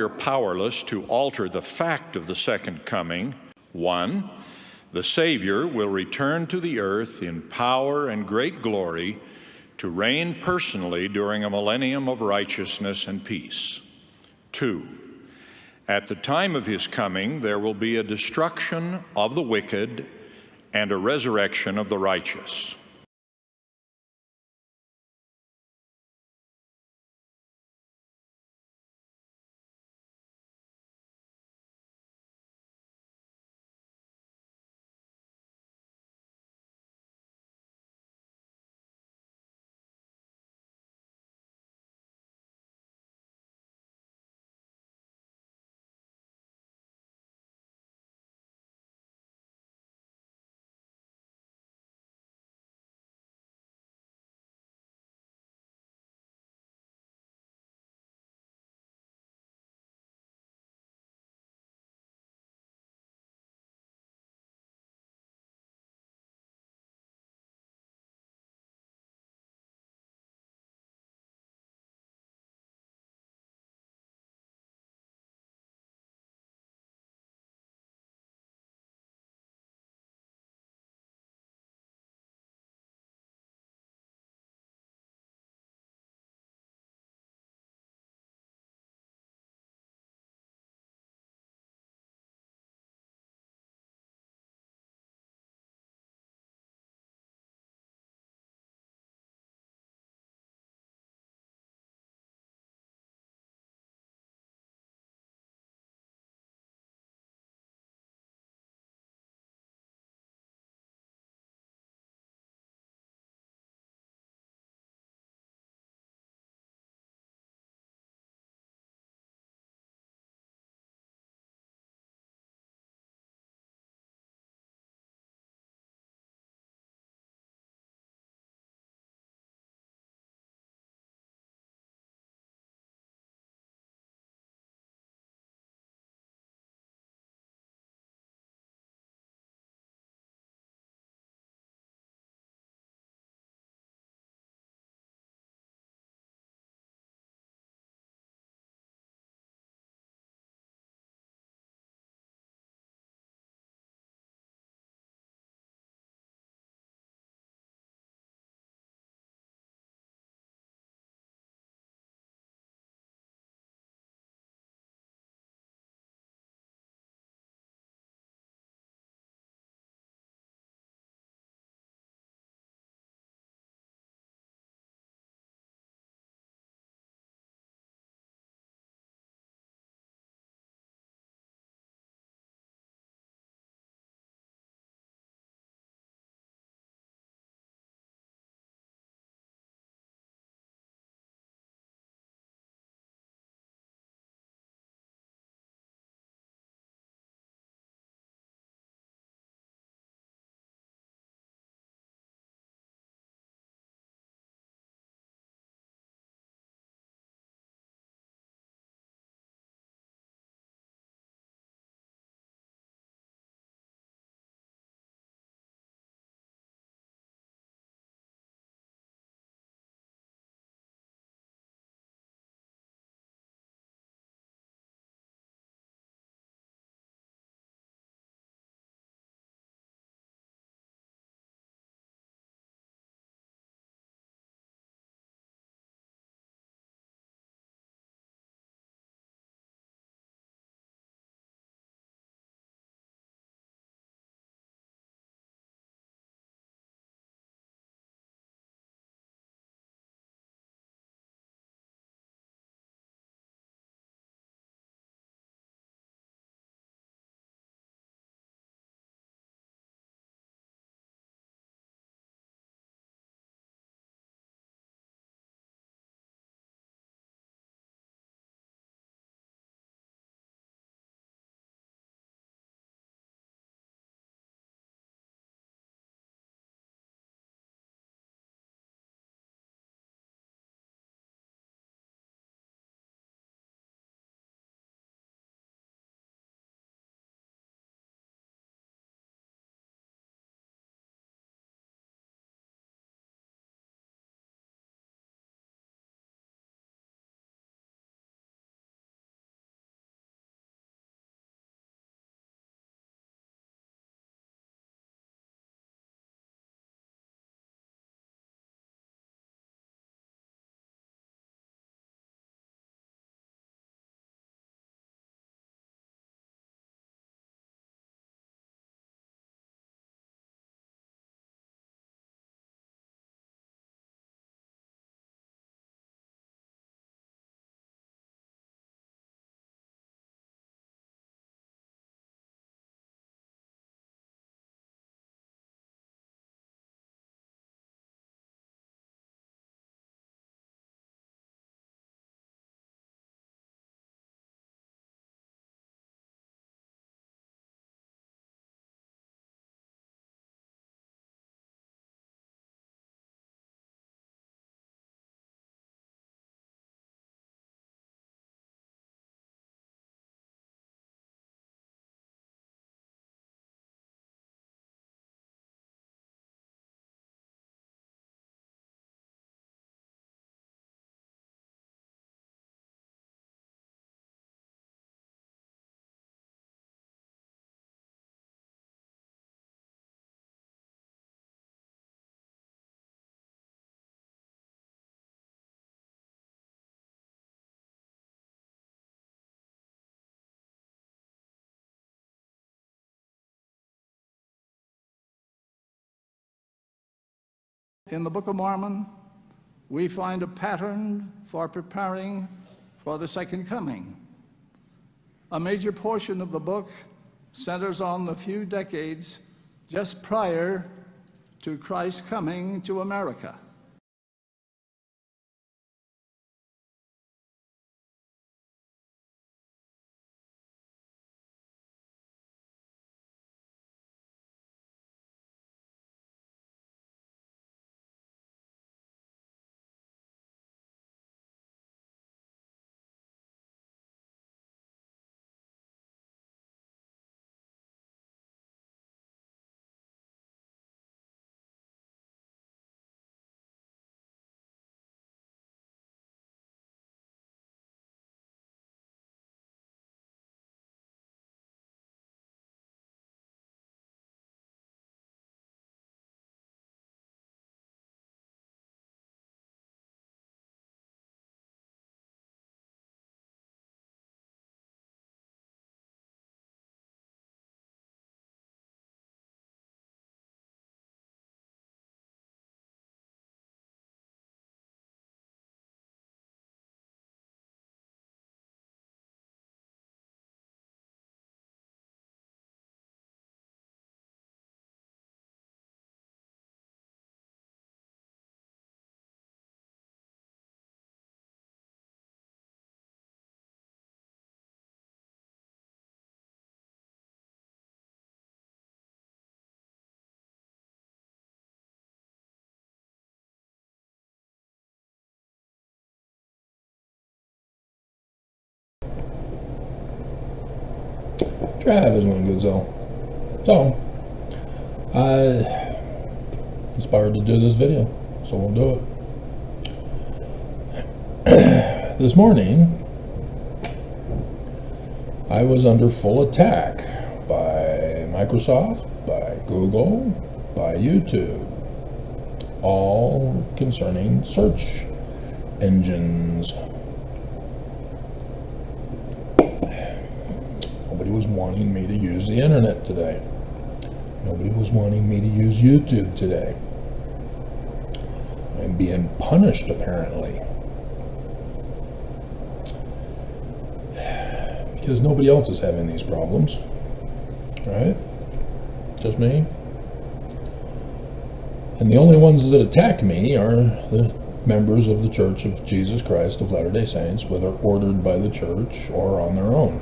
You're powerless to alter the fact of the second coming. 1. The Savior will return to the earth in power and great glory to reign personally during a millennium of righteousness and peace. 2. At the time of his coming, there will be a destruction of the wicked and a resurrection of the righteous. in the Book of Mormon, we find a pattern for preparing for the second coming. A major portion of the book centers on the few decades just prior to Christ's coming to America. Trav is one good soul. So, I inspired to do this video, so we'll do it. This morning, I was under full attack by Microsoft, by Google, by YouTube, all concerning search engines. Nobody was wanting me to use the internet today. Nobody was wanting me to use YouTube today. I'm being punished, apparently. Because nobody else is having these problems. Right? Just me. And the only ones that attack me are the members of the Church of Jesus Christ of Latter-day Saints, whether ordered by the church or on their own,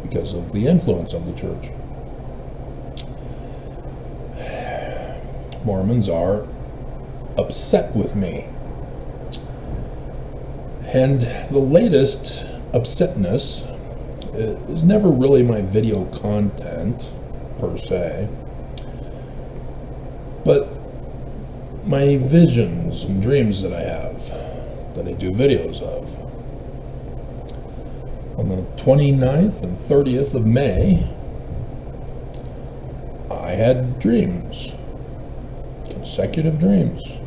because of the influence of the church. Mormons are upset with me. And the latest upsetness is never really my video content, per se, but my visions and dreams that I have, that I do videos of. On the 29th and 30th of May, I had dreams, consecutive dreams.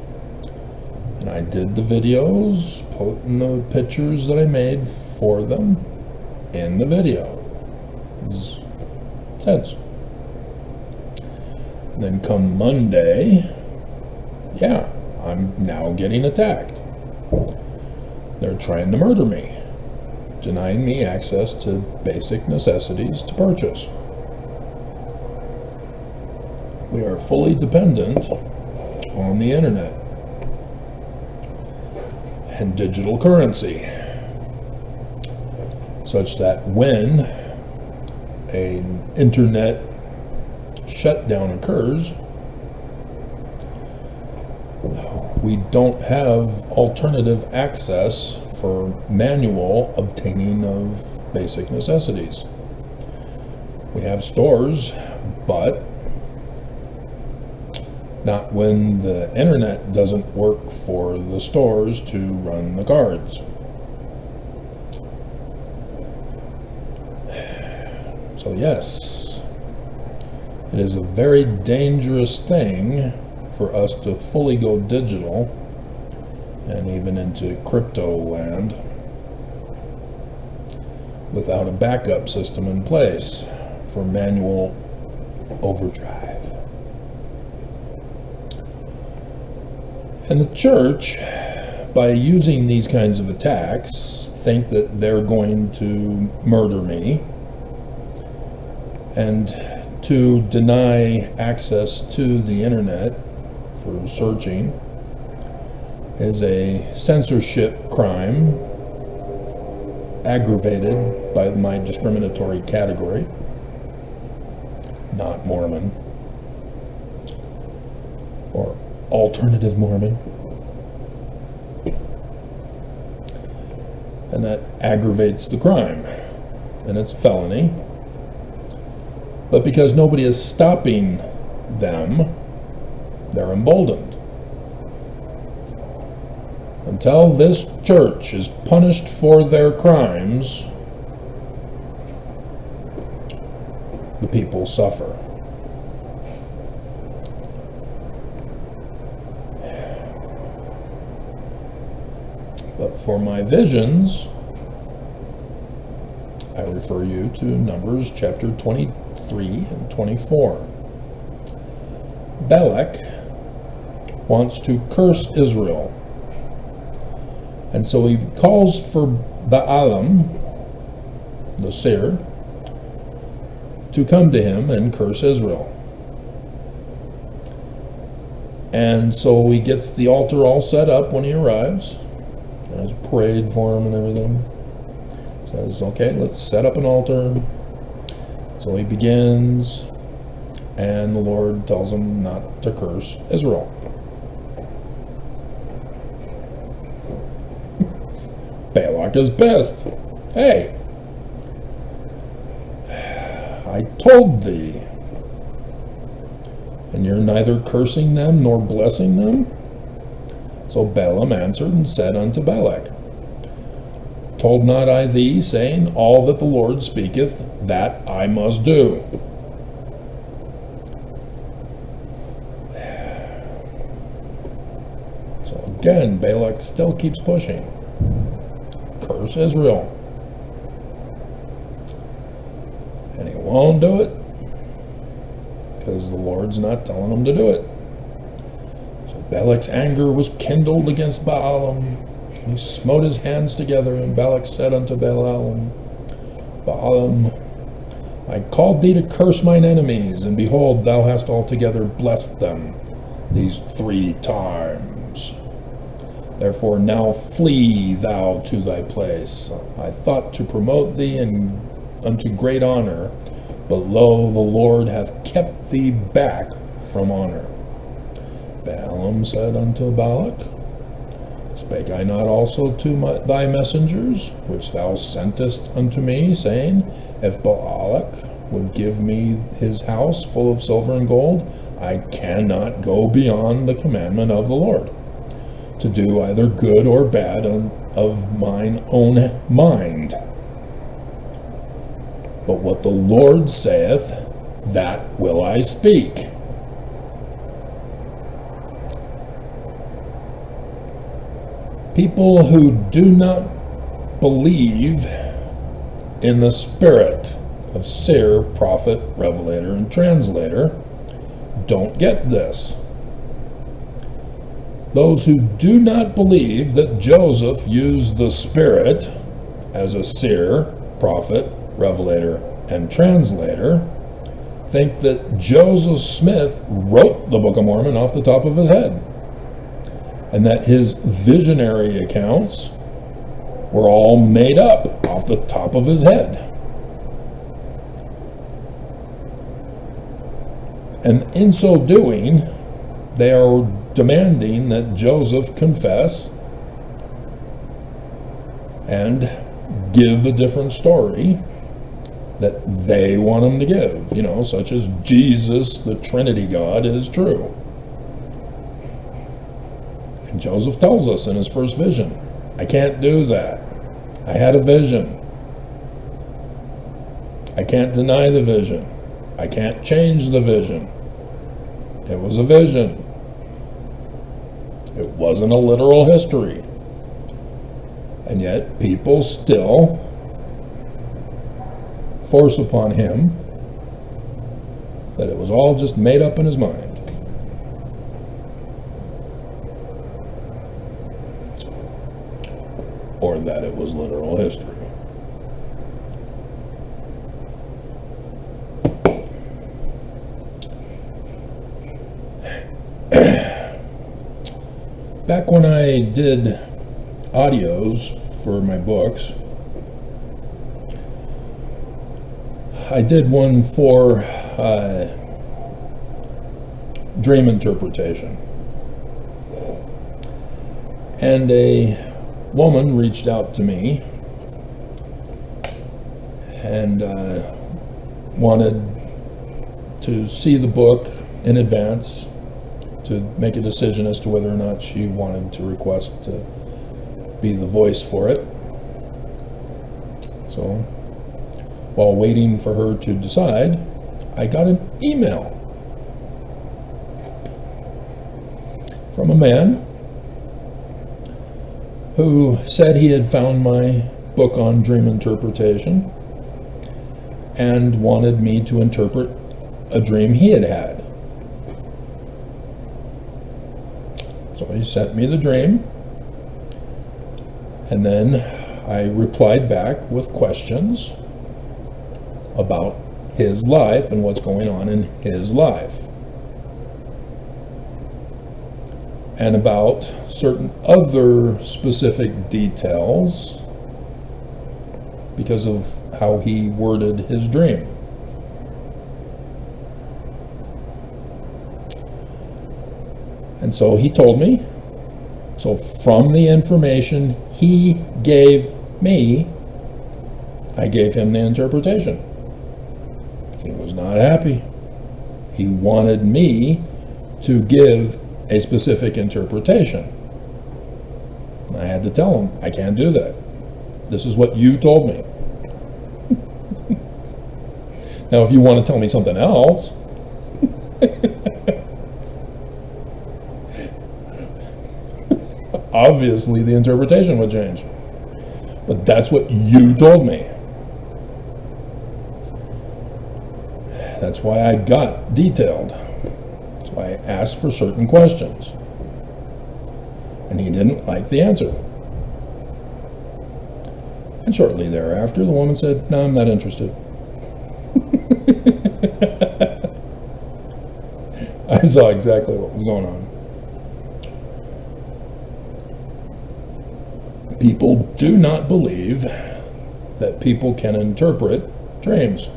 And I did the videos, putting the pictures that I made for them in the video. Sense. And then come Monday, yeah, I'm now getting attacked. They're trying to murder me, denying me access to basic necessities to purchase. We are fully dependent on the internet and digital currency, such that when an internet shutdown occurs, we don't have alternative access for manual obtaining of basic necessities. We have stores, but not when the internet doesn't work for the stores to run the cards. So yes, it is a very dangerous thing for us to fully go digital and even into crypto land without a backup system in place for manual overdrive. And the church, by using these kinds of attacks, think that they're going to murder me, and to deny access to the internet for searching is a censorship crime aggravated by my discriminatory category, not Mormon or alternative Mormon. And that aggravates the crime, and it's a felony. But because nobody is stopping them, they're emboldened. Until this church is punished for their crimes, the people suffer. But for my visions, I refer you to Numbers chapter 23 and 24. Balak wants to curse Israel, and so he calls for Balaam, the seer, to come to him and curse Israel. And so he gets the altar all set up when he arrives. There's a parade for him and everything. Says, okay, let's set up an altar. So he begins, and the Lord tells him not to curse Israel. Balak is pissed. Hey, I told thee, and you're neither cursing them nor blessing them? So Balaam answered and said unto Balak, told not I thee, saying, all that the Lord speaketh, that I must do? So again, Balak still keeps pushing. Curse Israel. And he won't do it, because the Lord's not telling him to do it. So Balak's anger was kindled against Balaam, and he smote his hands together, and Balak said unto Balaam, I called thee to curse mine enemies, and behold, thou hast altogether blessed them these 3 times. Therefore now flee thou to thy place. I thought to promote thee unto great honor, but lo, the Lord hath kept thee back from honor. Balaam said unto Balak, spake I not also to thy messengers, which thou sentest unto me, saying, if Balak would give me his house full of silver and gold, I cannot go beyond the commandment of the Lord, to do either good or bad of mine own mind. But what the Lord saith, that will I speak. People who do not believe in the spirit of seer, prophet, revelator, and translator don't get this. Those who do not believe that Joseph used the Spirit as a seer, prophet, revelator, and translator think that Joseph Smith wrote the Book of Mormon off the top of his head, and that his visionary accounts were all made up off the top of his head. And in so doing, they are demanding that Joseph confess and give a different story that they want him to give, such as Jesus, the Trinity God, is true. And Joseph tells us in his first vision, I can't do that. I had a vision. I can't deny the vision. I can't change the vision. It was a vision. It wasn't a literal history. And yet people still force upon him that it was all just made up in his mind. literal history. Back when I did audios for my books, I did one for dream interpretation. And a woman reached out to me and wanted to see the book in advance to make a decision as to whether or not she wanted to request to be the voice for it. So, while waiting for her to decide, I got an email from a man who said he had found my book on dream interpretation and wanted me to interpret a dream he had had. So he sent me the dream, and then I replied back with questions about his life and what's going on in his life, and about certain other specific details because of how he worded his dream. And so he told me, so from the information he gave me, I gave him the interpretation. He was not happy. He wanted me to give a specific interpretation. I had to tell him, I can't do that. This is what you told me. Now, if you want to tell me something else, obviously the interpretation would change. But that's what you told me. That's why I got detailed. That's why I asked for certain questions. And he didn't like the answer. And shortly thereafter, the woman said, "No, I'm not interested." I saw exactly what was going on. People do not believe that people can interpret dreams.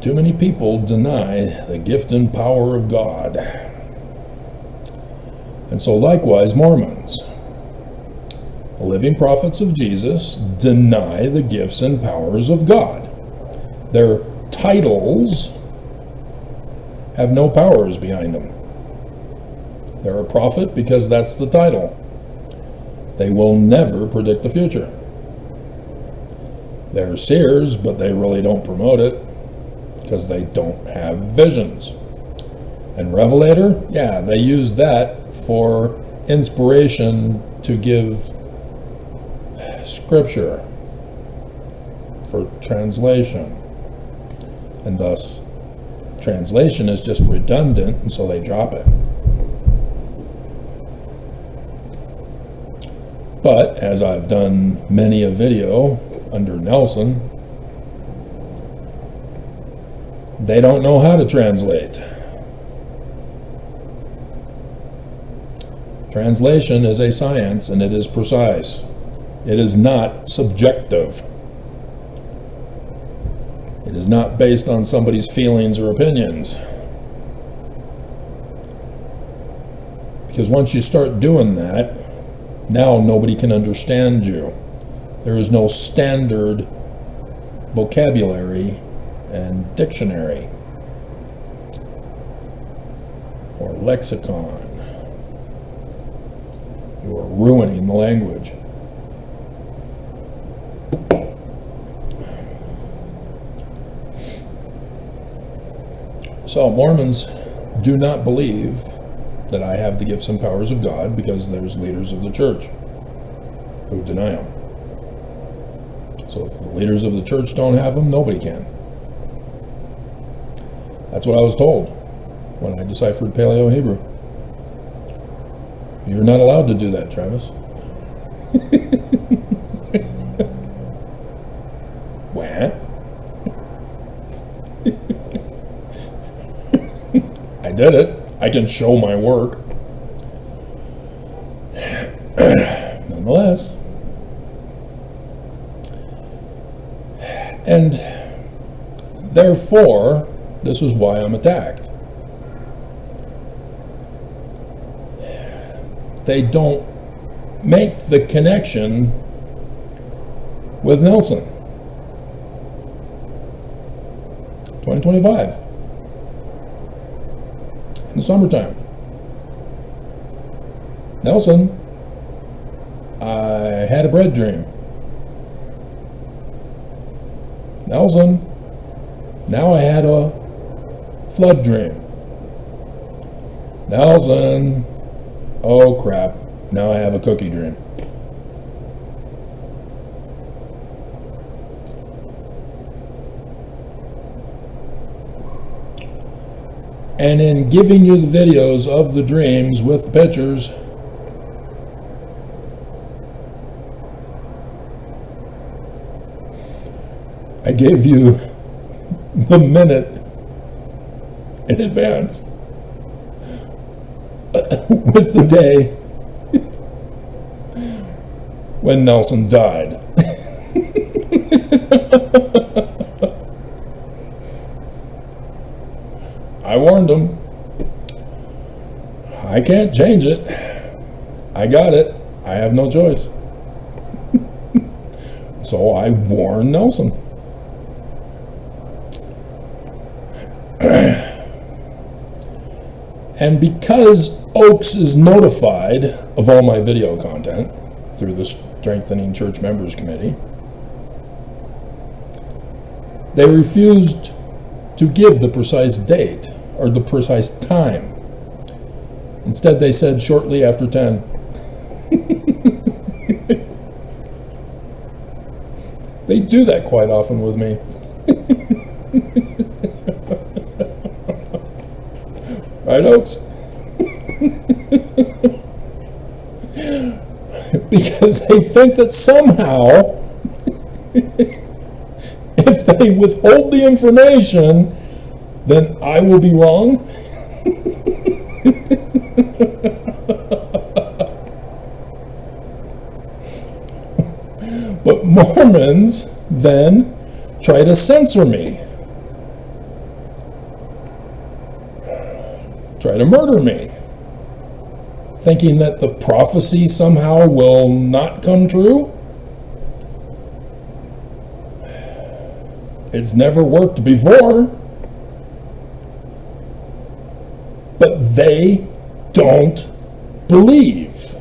Too many people deny the gift and power of God. And so likewise, Mormons, the living prophets of Jesus, deny the gifts and powers of God. Their titles have no powers behind them. They're a prophet because that's the title. They will never predict the future. They're seers, but they really don't promote it because they don't have visions. And revelator, yeah, they use that for inspiration to give scripture, for translation, and thus translation is just redundant, and so they drop it. But as I've done many a video under Nelson, they don't know how to translate. Translation is a science, and it is precise. It is not subjective. It is not based on somebody's feelings or opinions. Because once you start doing that, now nobody can understand you. There is no standard vocabulary and dictionary or lexicon. You are ruining the language. So Mormons do not believe that I have the gifts and powers of God because there's leaders of the church who deny them. So if the leaders of the church don't have them, nobody can. That's what I was told when I deciphered Paleo-Hebrew. You're not allowed to do that, Travis. What? I did it. I can show my work. Nonetheless. And therefore, this is why I'm attacked. They don't make the connection with Nelson. 2025. In the summertime. Nelson, I had a bread dream. Nelson, now I had a flood dream. Nelson, oh crap, now I have a cookie dream. And in giving you the videos of the dreams with the pictures, I gave you the minute in advance with the day when Nelson died. I warned him. I can't change it. I got it. I have no choice. So I warned Nelson. And because OAKS is notified of all my video content through the Strengthening Church Members Committee, they refused to give the precise date or the precise time. Instead, they said shortly after 10. They do that quite often with me. Right, Oaks? Because they think that somehow, if they withhold the information, then I will be wrong. But Mormons then try to censor me, try to murder me, thinking that the prophecy somehow will not come true. It's never worked before, but they don't believe.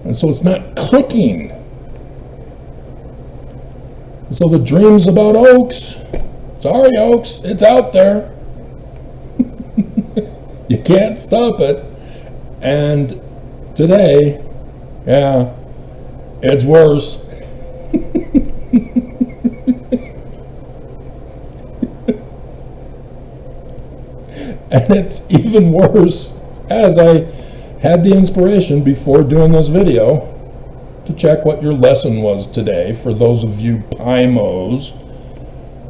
And so it's not clicking. And so the dreams about OAKS, sorry OAKS, it's out there. You can't stop it. And today, yeah, it's worse. And it's even worse as I had the inspiration before doing this video to check what your lesson was today for those of you PIMOs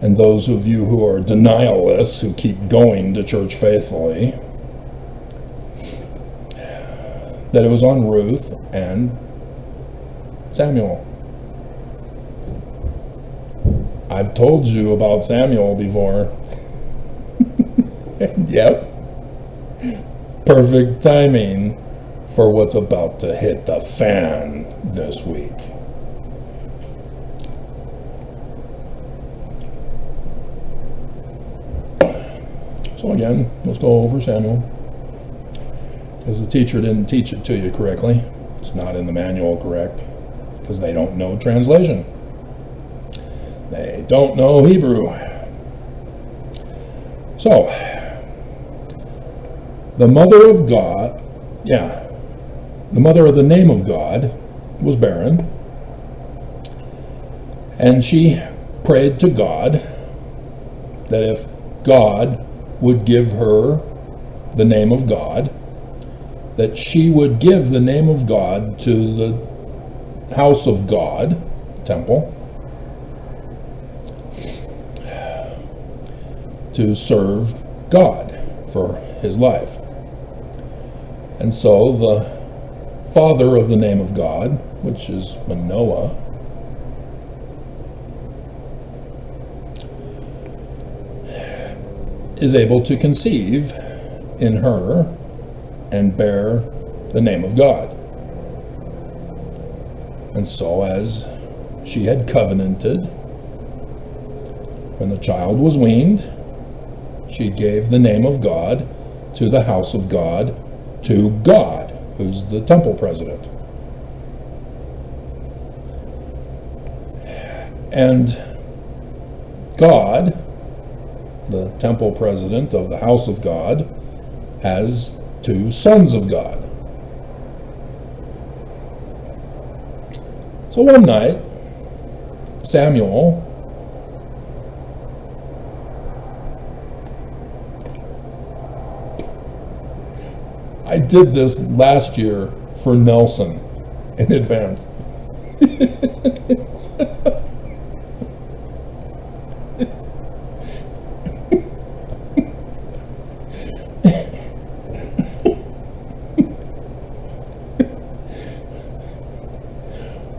and those of you who are denialists who keep going to church faithfully, that it was on Ruth and Samuel. I've told you about Samuel before. Yep. Perfect timing for what's about to hit the fan this week. So again, let's go over Samuel. Because the teacher didn't teach it to you correctly. It's not in the manual correct. Because they don't know translation. They don't know Hebrew. So, the mother of God, the mother of the name of God was barren. And she prayed to God that if God would give her the name of God, that she would give the name of God to the house of God, temple, to serve God for his life. And so the father of the name of God, which is Manoah, is able to conceive in her and bear the name of God. And so as she had covenanted, when the child was weaned, she gave the name of God to the house of God, to God, who's the temple president. And God, the temple president of the house of God, has two sons of God. So one night, Samuel I did this last year for Nelson in advance.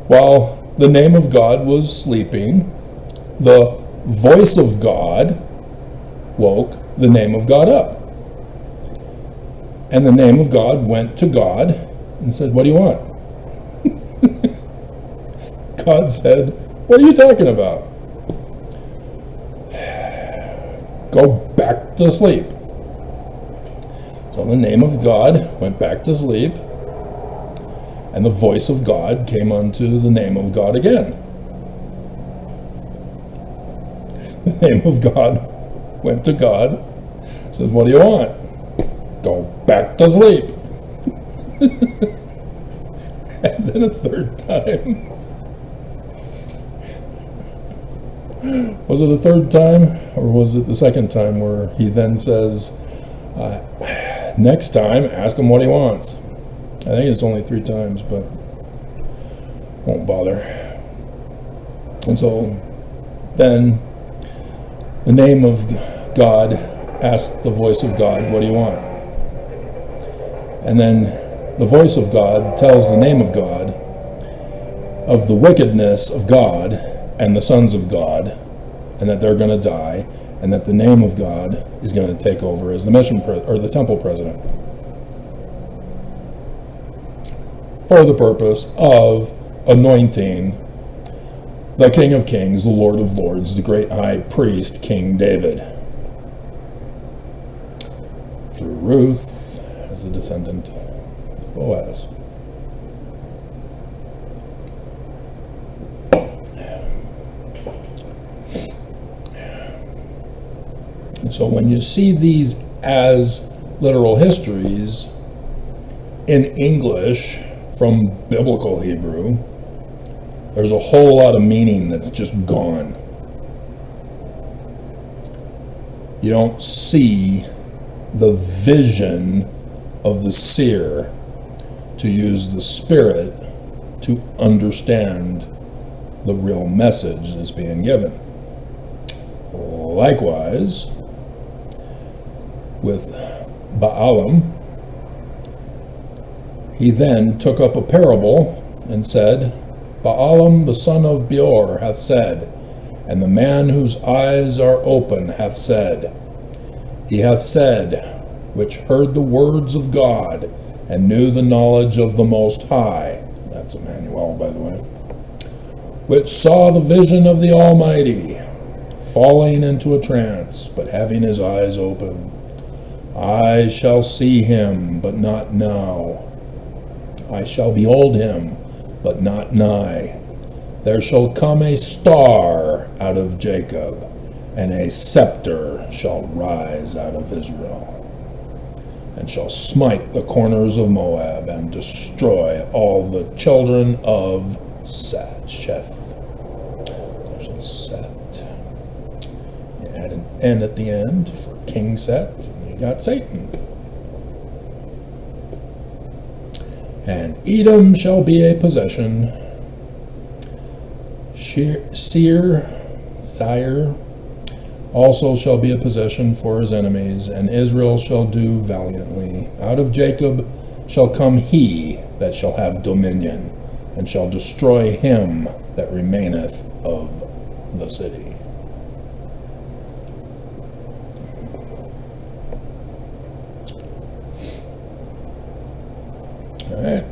While the name of God was sleeping, the voice of God woke the name of God up. And the name of God went to God and said, "What do you want?" God said, "What are you talking about? Go back to sleep." So the name of God went back to sleep, and the voice of God came unto the name of God again. The name of God went to God, said, "What do you want?" "Go back to sleep." And then a third time. Was it a third time, or was it the second time where he then says, next time, ask him what he wants? I think it's only 3 times, but won't bother. And so then the name of God asked the voice of God, "What do you want?" And then the voice of God tells the name of God of the wickedness of God and the sons of God, and that they're going to die, and that the name of God is going to take over as the the temple president, for the purpose of anointing the King of Kings, the Lord of Lords, the great high priest, King David, through Ruth, as a descendant of Boaz. And so when you see these as literal histories in English from biblical Hebrew, there's a whole lot of meaning that's just gone. You don't see the vision of the seer to use the Spirit to understand the real message that's being given. Likewise, with Balaam, he then took up a parable and said, "Balaam the son of Beor hath said, and the man whose eyes are open hath said, he hath said, which heard the words of God, and knew the knowledge of the Most High," that's Emmanuel, by the way, "which saw the vision of the Almighty, falling into a trance, but having his eyes open. I shall see him, but not now. I shall behold him, but not nigh. There shall come a star out of Jacob, and a scepter shall rise out of Israel, and shall smite the corners of Moab, and destroy all the children of Sheth." There's a Set. You add an N at the end for King Set, and you got Satan. And Edom shall be a possession. Sire also shall be a possession for his enemies, and Israel shall do valiantly. Out of Jacob shall come he that shall have dominion, and shall destroy him that remaineth of the city. All right.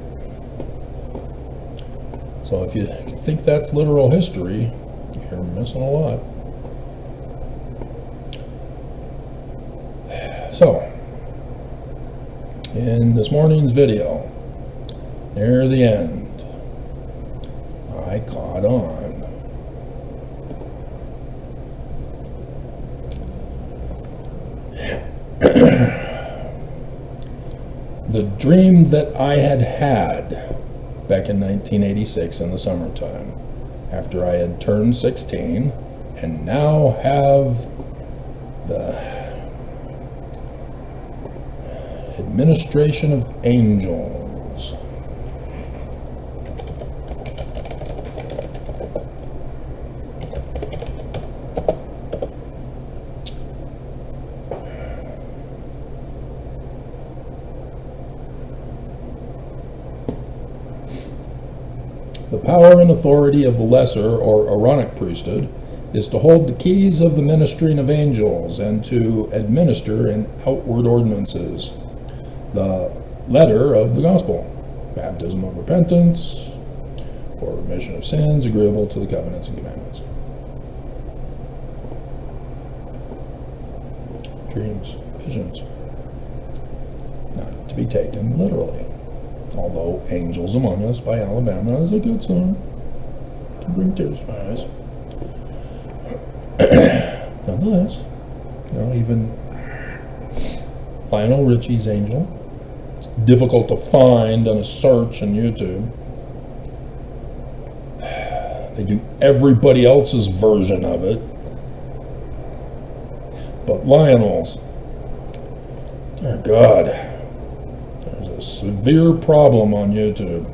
So if you think that's literal history, you're missing a lot. So, in this morning's video, near the end, I caught on. The dream that I had back in 1986 in the summertime, after I had turned 16, and now have the administration of angels. The power and authority of the lesser or Aaronic priesthood is to hold the keys of the ministering of angels and to administer in outward ordinances the letter of the gospel, baptism of repentance for remission of sins agreeable to the covenants and commandments. Dreams, visions, not to be taken literally. Although Angels Among Us by Alabama is a good song. It can bring tears to my eyes. Nonetheless, even Lionel Richie's Angel, it's difficult to find on a search on YouTube. They do everybody else's version of it. But Lionel's, dear God, there's a severe problem on YouTube.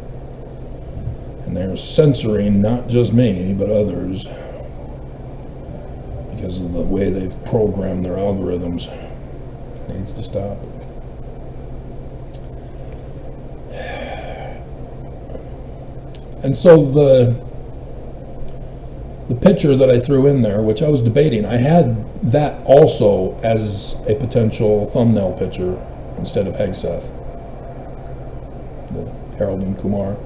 And they're censoring not just me, but others, because of the way they've programmed their algorithms. It needs to stop. And so the picture that I threw in there, which I was debating, I had that also as a potential thumbnail picture instead of Hegseth, the Harold and Kumar.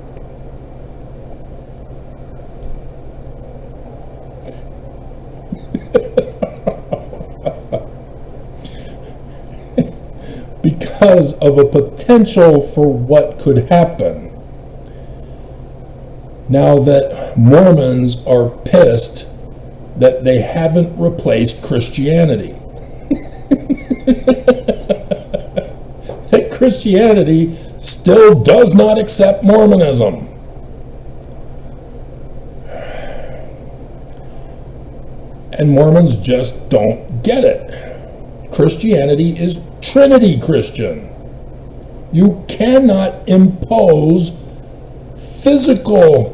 Because of a potential for what could happen. Now that Mormons are pissed that they haven't replaced Christianity. That Christianity still does not accept Mormonism. And Mormons just don't get it. Christianity is Trinity Christian. You cannot impose physical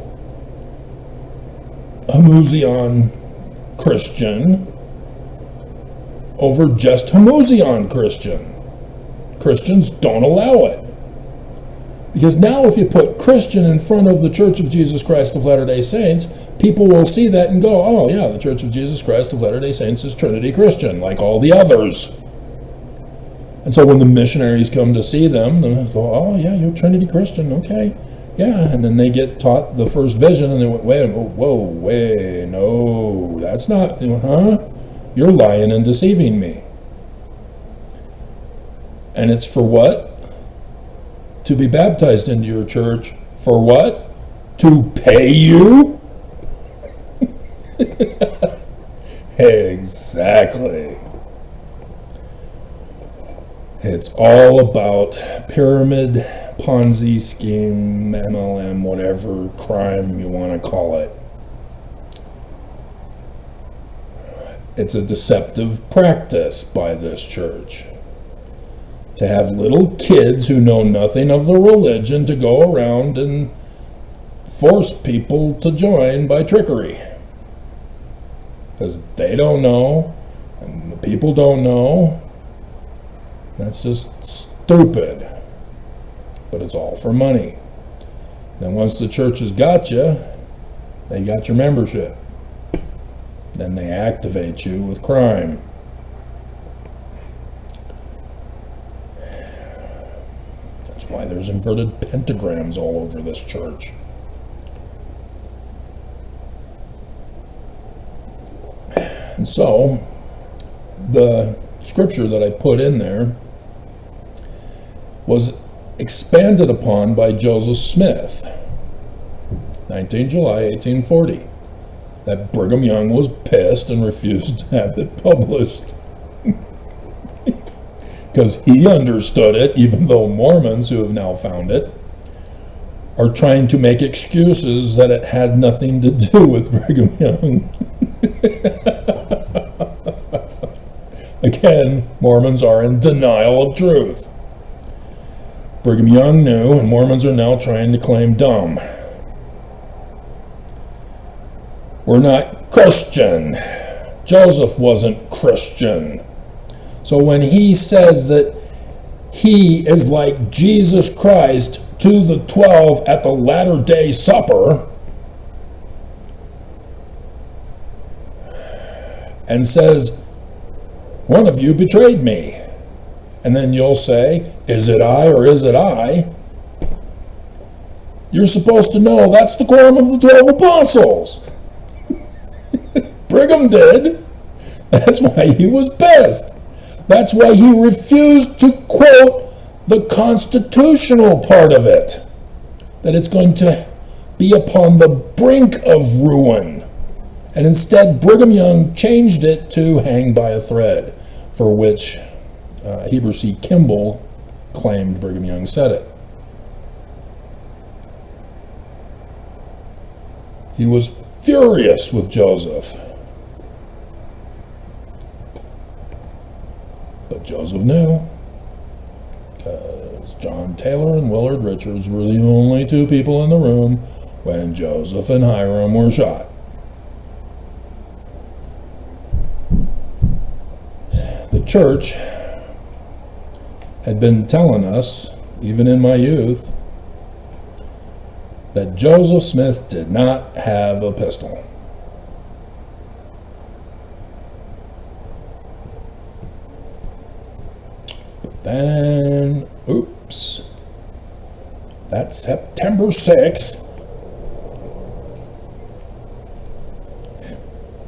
Homoousion Christian over just Homoousion Christian. Christians don't allow it. Because now if you put Christian in front of the Church of Jesus Christ of Latter-day Saints, people will see that and go, oh yeah, the Church of Jesus Christ of Latter-day Saints is Trinity Christian, like all the others. And so when the missionaries come to see them, they go, oh yeah, you're Trinity Christian, okay. Yeah, and then they get taught the first vision, and they went, wait, no, that's not, huh? You're lying and deceiving me. And it's for what? To be baptized into your church. For what? To pay you? Exactly. It's all about pyramid, Ponzi scheme, MLM, whatever crime you want to call it. It's a deceptive practice by this church to have little kids who know nothing of the religion to go around and force people to join by trickery. Because they don't know, and the people don't know. That's just stupid. But it's all for money. Then once the church has got you, they got your membership. Then they activate you with crime. That's why there's inverted pentagrams all over this church. And so, the scripture that I put in there was expanded upon by Joseph Smith, 19 July 1840, that Brigham Young was pissed and refused to have it published. Because he understood it, even though Mormons, who have now found it, are trying to make excuses that it had nothing to do with Brigham Young. Again, Mormons are in denial of truth. Brigham Young knew, and Mormons are now trying to claim dumb. We're not Christian. Joseph wasn't Christian. So when he says that he is like Jesus Christ to the 12 at the latter-day supper, and says, one of you betrayed me. And then you'll say, is it I or is it I? You're supposed to know that's the quorum of the 12 apostles. Brigham did. That's why he was pissed. That's why he refused to quote the constitutional part of it, that it's going to be upon the brink of ruin. And instead, Brigham Young changed it to hang by a thread, for which Heber C. Kimball claimed Brigham Young said it. He was furious with Joseph. But Joseph knew, because John Taylor and Willard Richards were the only two people in the room when Joseph and Hiram were shot. The church had been telling us, even in my youth, that Joseph Smith did not have a pistol. But then, oops, that September 6th,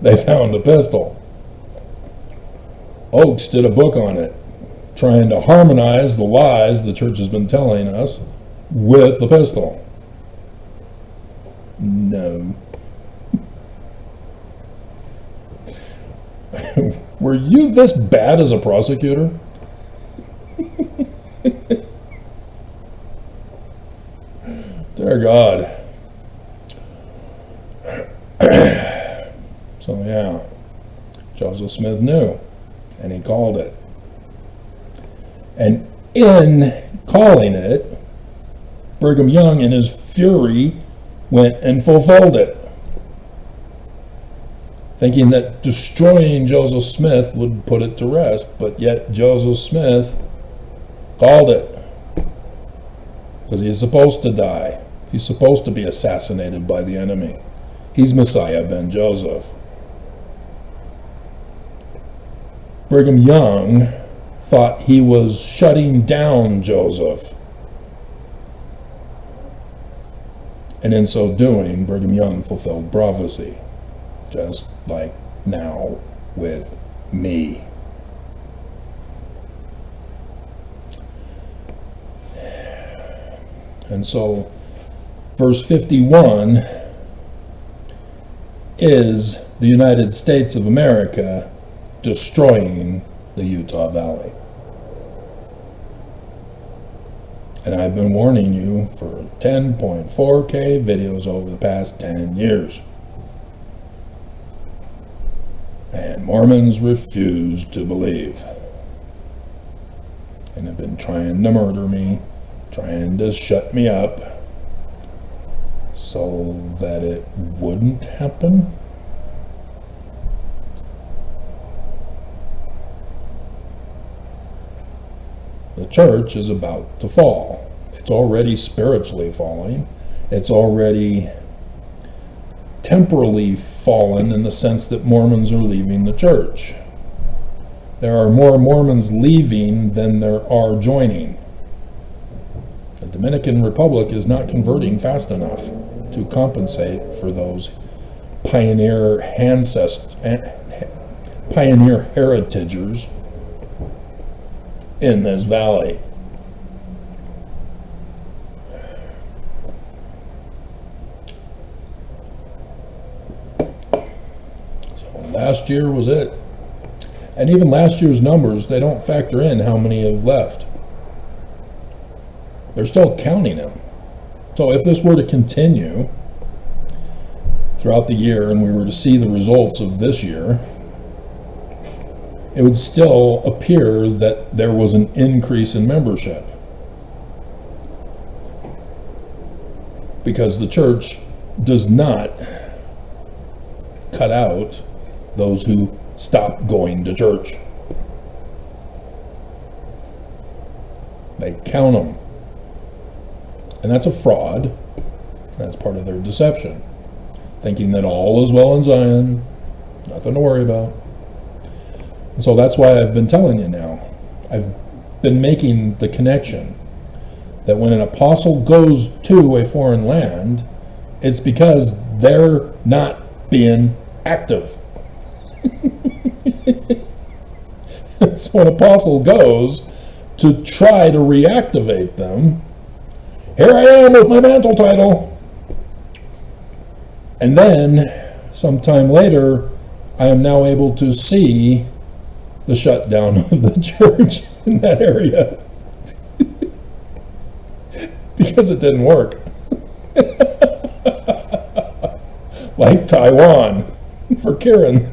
they found a pistol. OAKS did a book on it, trying to harmonize the lies the church has been telling us with the pistol. No. Were you this bad as a prosecutor? Dear God. So yeah, Joseph Smith knew, and he called it. And in calling it, Brigham Young, in his fury, went and fulfilled it, thinking that destroying Joseph Smith would put it to rest, but yet Joseph Smith called it, because he's supposed to die. He's supposed to be assassinated by the enemy. He's Messiah ben Joseph. Brigham Young thought he was shutting down Joseph. And in so doing, Brigham Young fulfilled prophecy, just like now with me. And so, verse 51 is the United States of America destroying the Utah Valley. And I've been warning you for 10.4K videos over the past 10 years. And Mormons refuse to believe. and have been trying to murder me, trying to shut me up so that it wouldn't happen. The church is about to fall. It's already spiritually falling. It's already temporally fallen in the sense that Mormons are leaving the church. There are more Mormons leaving than there are joining. The Dominican Republic is not converting fast enough to compensate for those pioneer heritagers in this valley. So last year was it. And even last year's numbers, they don't factor in how many have left. They're still counting them. So if this were to continue throughout the year and we were to see the results of this year, it would still appear that there was an increase in membership. Because the church does not cut out those who stop going to church. They count them. And that's a fraud. That's part of their deception. Thinking that all is well in Zion, nothing to worry about. And so that's why I've been telling you now. I've been making the connection that when an apostle goes to a foreign land, it's because they're not being active. So an apostle goes to try to reactivate them. Here I am with my mantle title. And then, sometime later, I am now able to see the shutdown of the church in that area. Because it didn't work. Like Taiwan for Karen.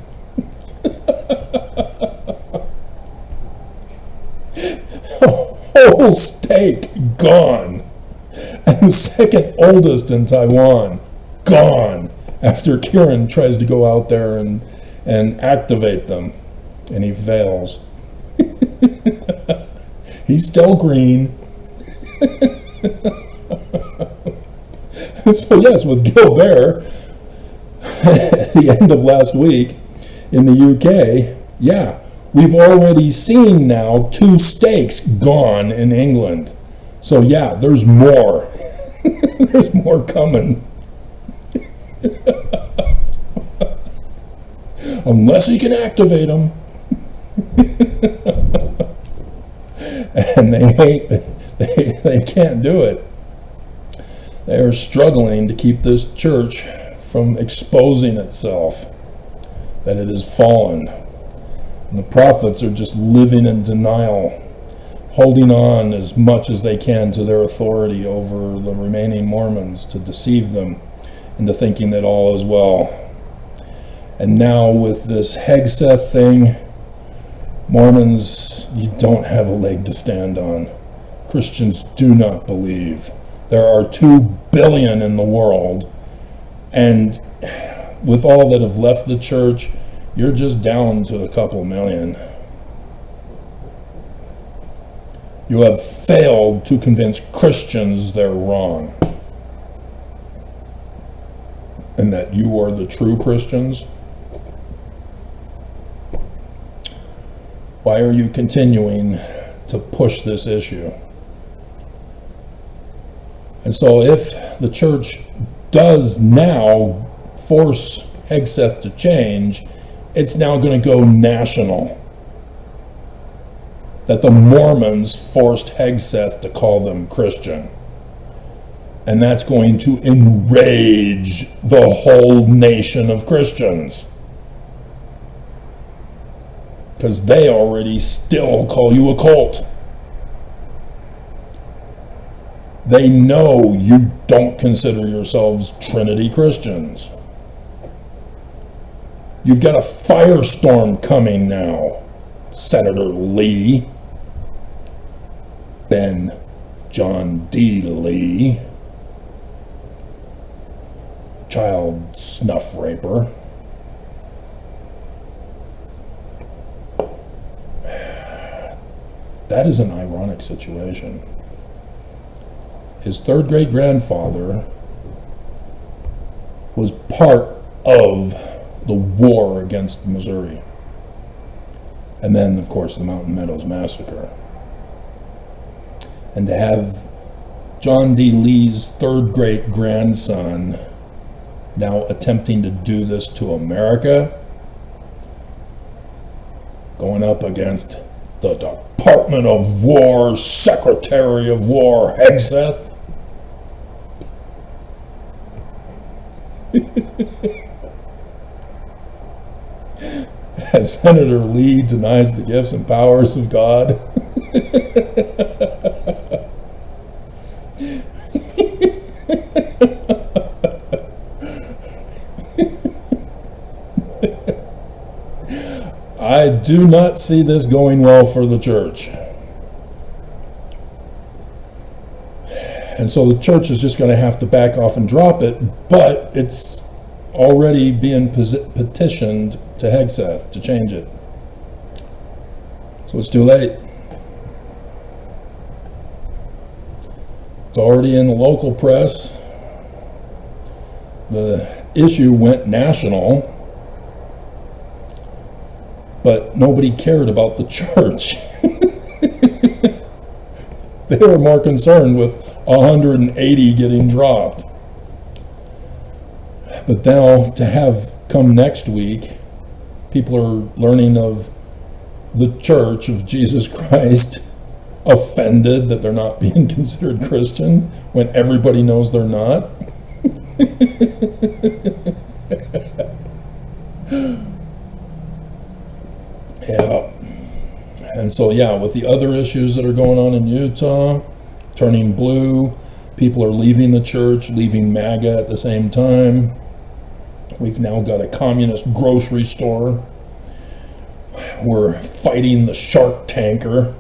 Whole stake gone. And the second oldest in Taiwan gone after Kieran tries to go out there and activate them, and he fails. He's still green. So yes, with Gilbert at the end of last week in the UK, yeah, we've already seen now 2 stakes gone in England. So yeah, there's more. There's more coming. Unless he can activate them. And they can't do it. They are struggling to keep this church from exposing itself, that it has fallen. And the prophets are just living in denial, holding on as much as they can to their authority over the remaining Mormons to deceive them into thinking that all is well. And now with this Hegseth thing, Mormons, you don't have a leg to stand on. Christians do not believe. There are 2 billion in the world, and with all that have left the church, you're just down to a couple million. You have failed to convince Christians they're wrong, and that you are the true Christians. Why are you continuing to push this issue? And so if the church does now force Hegseth to change, it's now going to go national. That the Mormons forced Hegseth to call them Christian. And that's going to enrage the whole nation of Christians. Because they already still call you a cult. They know you don't consider yourselves Trinity Christians. You've got a firestorm coming now, Senator Lee. Ben John D. Lee, child snuff raper. That is an ironic situation. His third great grandfather was part of the war against Missouri. And then, of course, the Mountain Meadows Massacre. And to have John D. Lee's third great grandson now attempting to do this to America, going up against the Department of War Secretary of War Hegseth. As Senator Lee denies the gifts and powers of God. I do not see this going well for the church. And so the church is just going to have to back off and drop it, but it's already being petitioned to Hegseth to change it. So it's too late. It's already in the local press. The issue went national, but nobody cared about the church. They were more concerned with 180 getting dropped. But now to have come next week, people are learning of the Church of Jesus Christ offended that they're not being considered Christian when everybody knows they're not. Yeah. And so, yeah, with the other issues that are going on in Utah, turning blue, people are leaving the church, leaving MAGA at the same time. We've now got a communist grocery store. We're fighting the shark tanker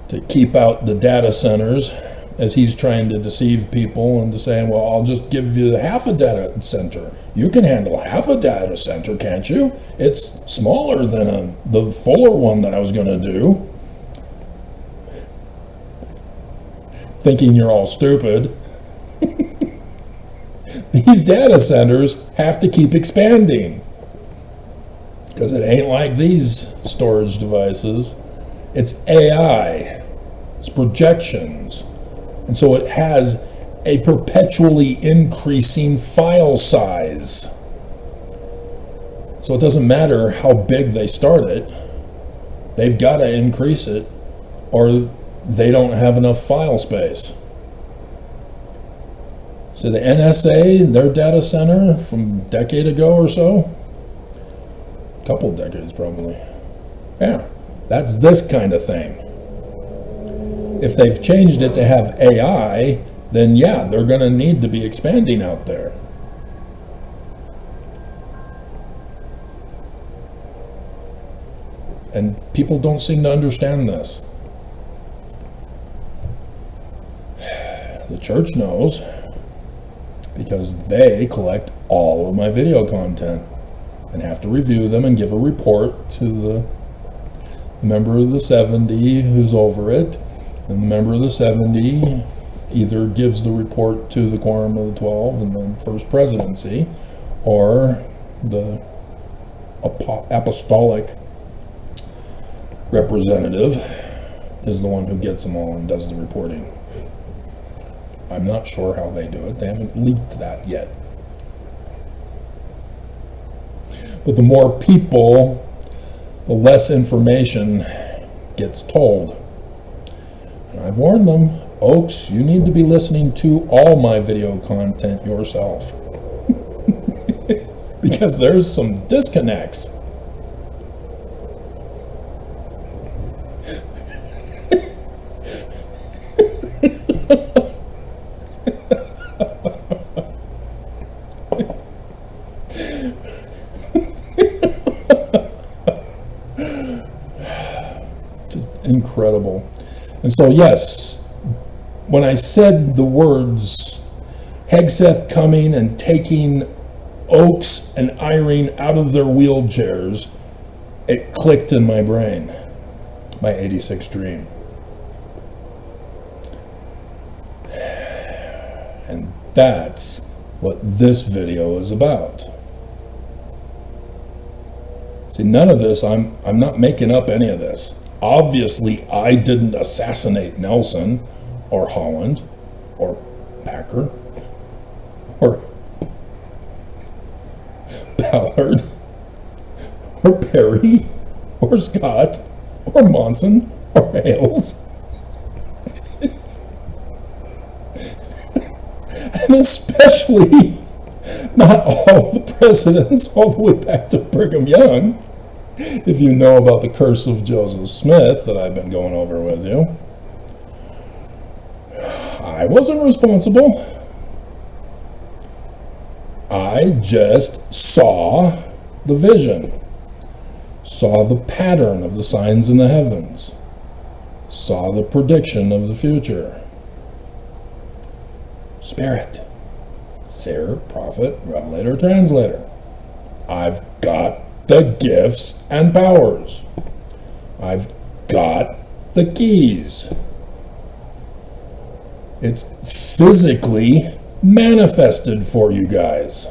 to keep out the data centers as he's trying to deceive people into saying, well, I'll just give you half a data center. You can handle half a data center, can't you? It's smaller than the fuller one that I was going to do. Thinking you're all stupid. These data centers have to keep expanding because it ain't like these storage devices. It's AI, it's projections, and so it has a perpetually increasing file size. So it doesn't matter how big they start it, they've got to increase it or they don't have enough file space. So the NSA, their data center from a decade ago or so, a couple decades probably, yeah, that's this kind of thing. If they've changed it to have AI, then yeah, they're going to need to be expanding out there. And people don't seem to understand this. The church knows because they collect all of my video content and have to review them and give a report to the member of the 70 who's over it, and the member of the 70 either gives the report to the Quorum of the 12 and the First Presidency, or the apostolic representative is the one who gets them all and does the reporting. I'm not sure how they do it. They haven't leaked that yet. But the more people, the less information gets told. And I've warned them, OAKS, you need to be listening to all my video content yourself. Because there's some disconnects. Incredible. And so, yes, when I said the words Hegseth coming and taking OAKS and Irene out of their wheelchairs, it clicked in my brain, my 86 dream. And that's what this video is about. See, none of this, I'm not making up any of this. Obviously, I didn't assassinate Nelson or Holland or Packer or Ballard or Perry or Scott or Monson or Hales. And especially not all the presidents all the way back to Brigham Young, if you know about the curse of Joseph Smith that I've been going over with you. I wasn't responsible. I just saw the vision, saw the pattern of the signs in the heavens, saw the prediction of the future. Spirit, seer, prophet, revelator, translator. I've got the gifts and powers. I've got the keys. It's physically manifested for you guys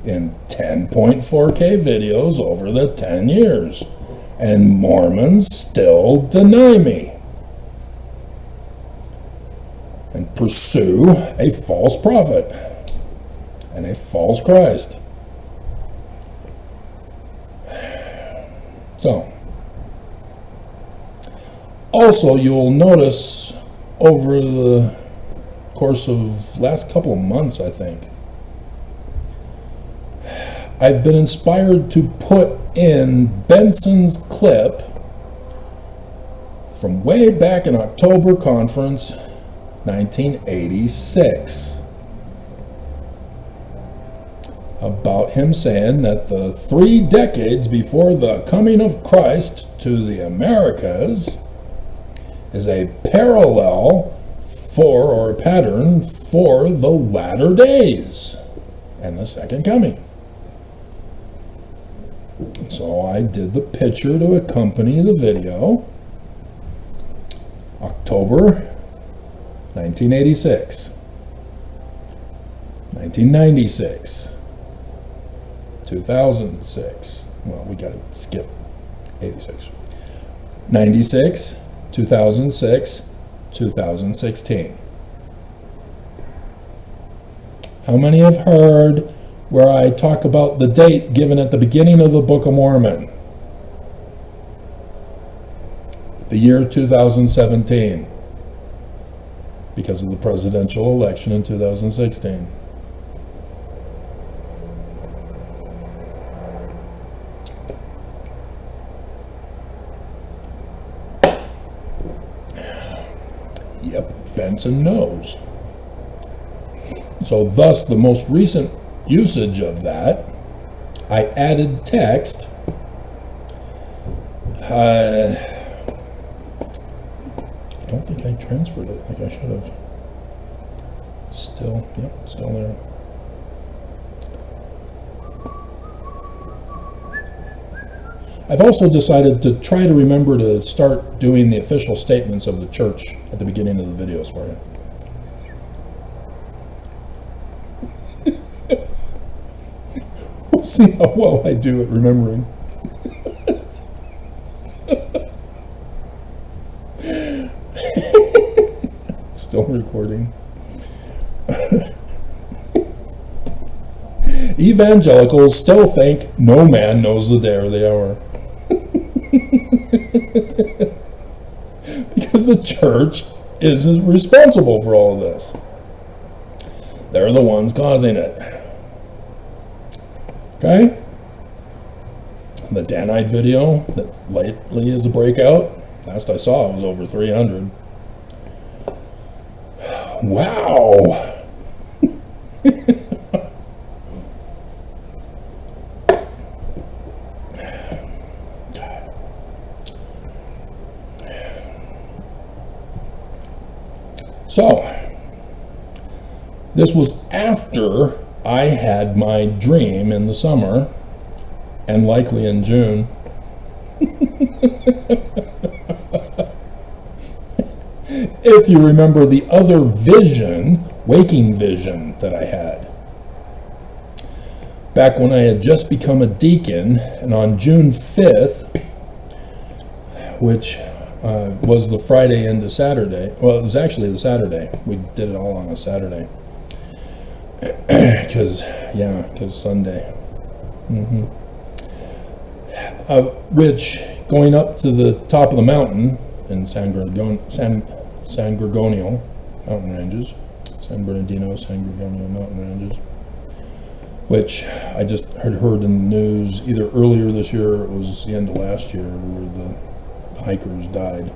in 10.4K videos over the 10 years. And Mormons still deny me and pursue a false prophet and a false Christ. So, also you'll notice over the course of last couple of months, I think, I've been inspired to put in Benson's clip from way back in October conference 1986 about him saying that the 3 decades before the coming of Christ to the Americas is a parallel for, or a pattern for, the latter days and the second coming. So I did the picture to accompany the video. October 1986, 1996, 2006, well, we got to skip 86, 96, 2006, 2016. How many have heard where I talk about the date given at the beginning of the Book of Mormon? The year 2017, because of the presidential election in 2016. Yep, Benson knows. So thus, the most recent usage of that, I added text. I don't think I transferred it like I should have. Still, yep, still there. I've also decided to try to remember to start doing the official statements of the church at the beginning of the videos for you. We'll see how well I do at remembering. Still recording. Evangelicals still think no man knows the day or the hour. Because the church isn't responsible for all of this. They're the ones causing it. Okay? The Danite video that lately is a breakout. Last I saw it was over 300. Wow! So, this was after I had my dream in the summer, and likely in June. If you remember the other vision, waking vision that I had. Back when I had just become a deacon, and on June 5th, which was the Friday into Saturday, well, it was actually the Saturday. We did it all on a Saturday. Because Sunday. Which, going up to the top of the mountain in San Gorgonio mountain ranges, San Bernardino, San Gorgonio mountain ranges, which I just had heard in the news either earlier this year or it was the end of last year where the hikers died.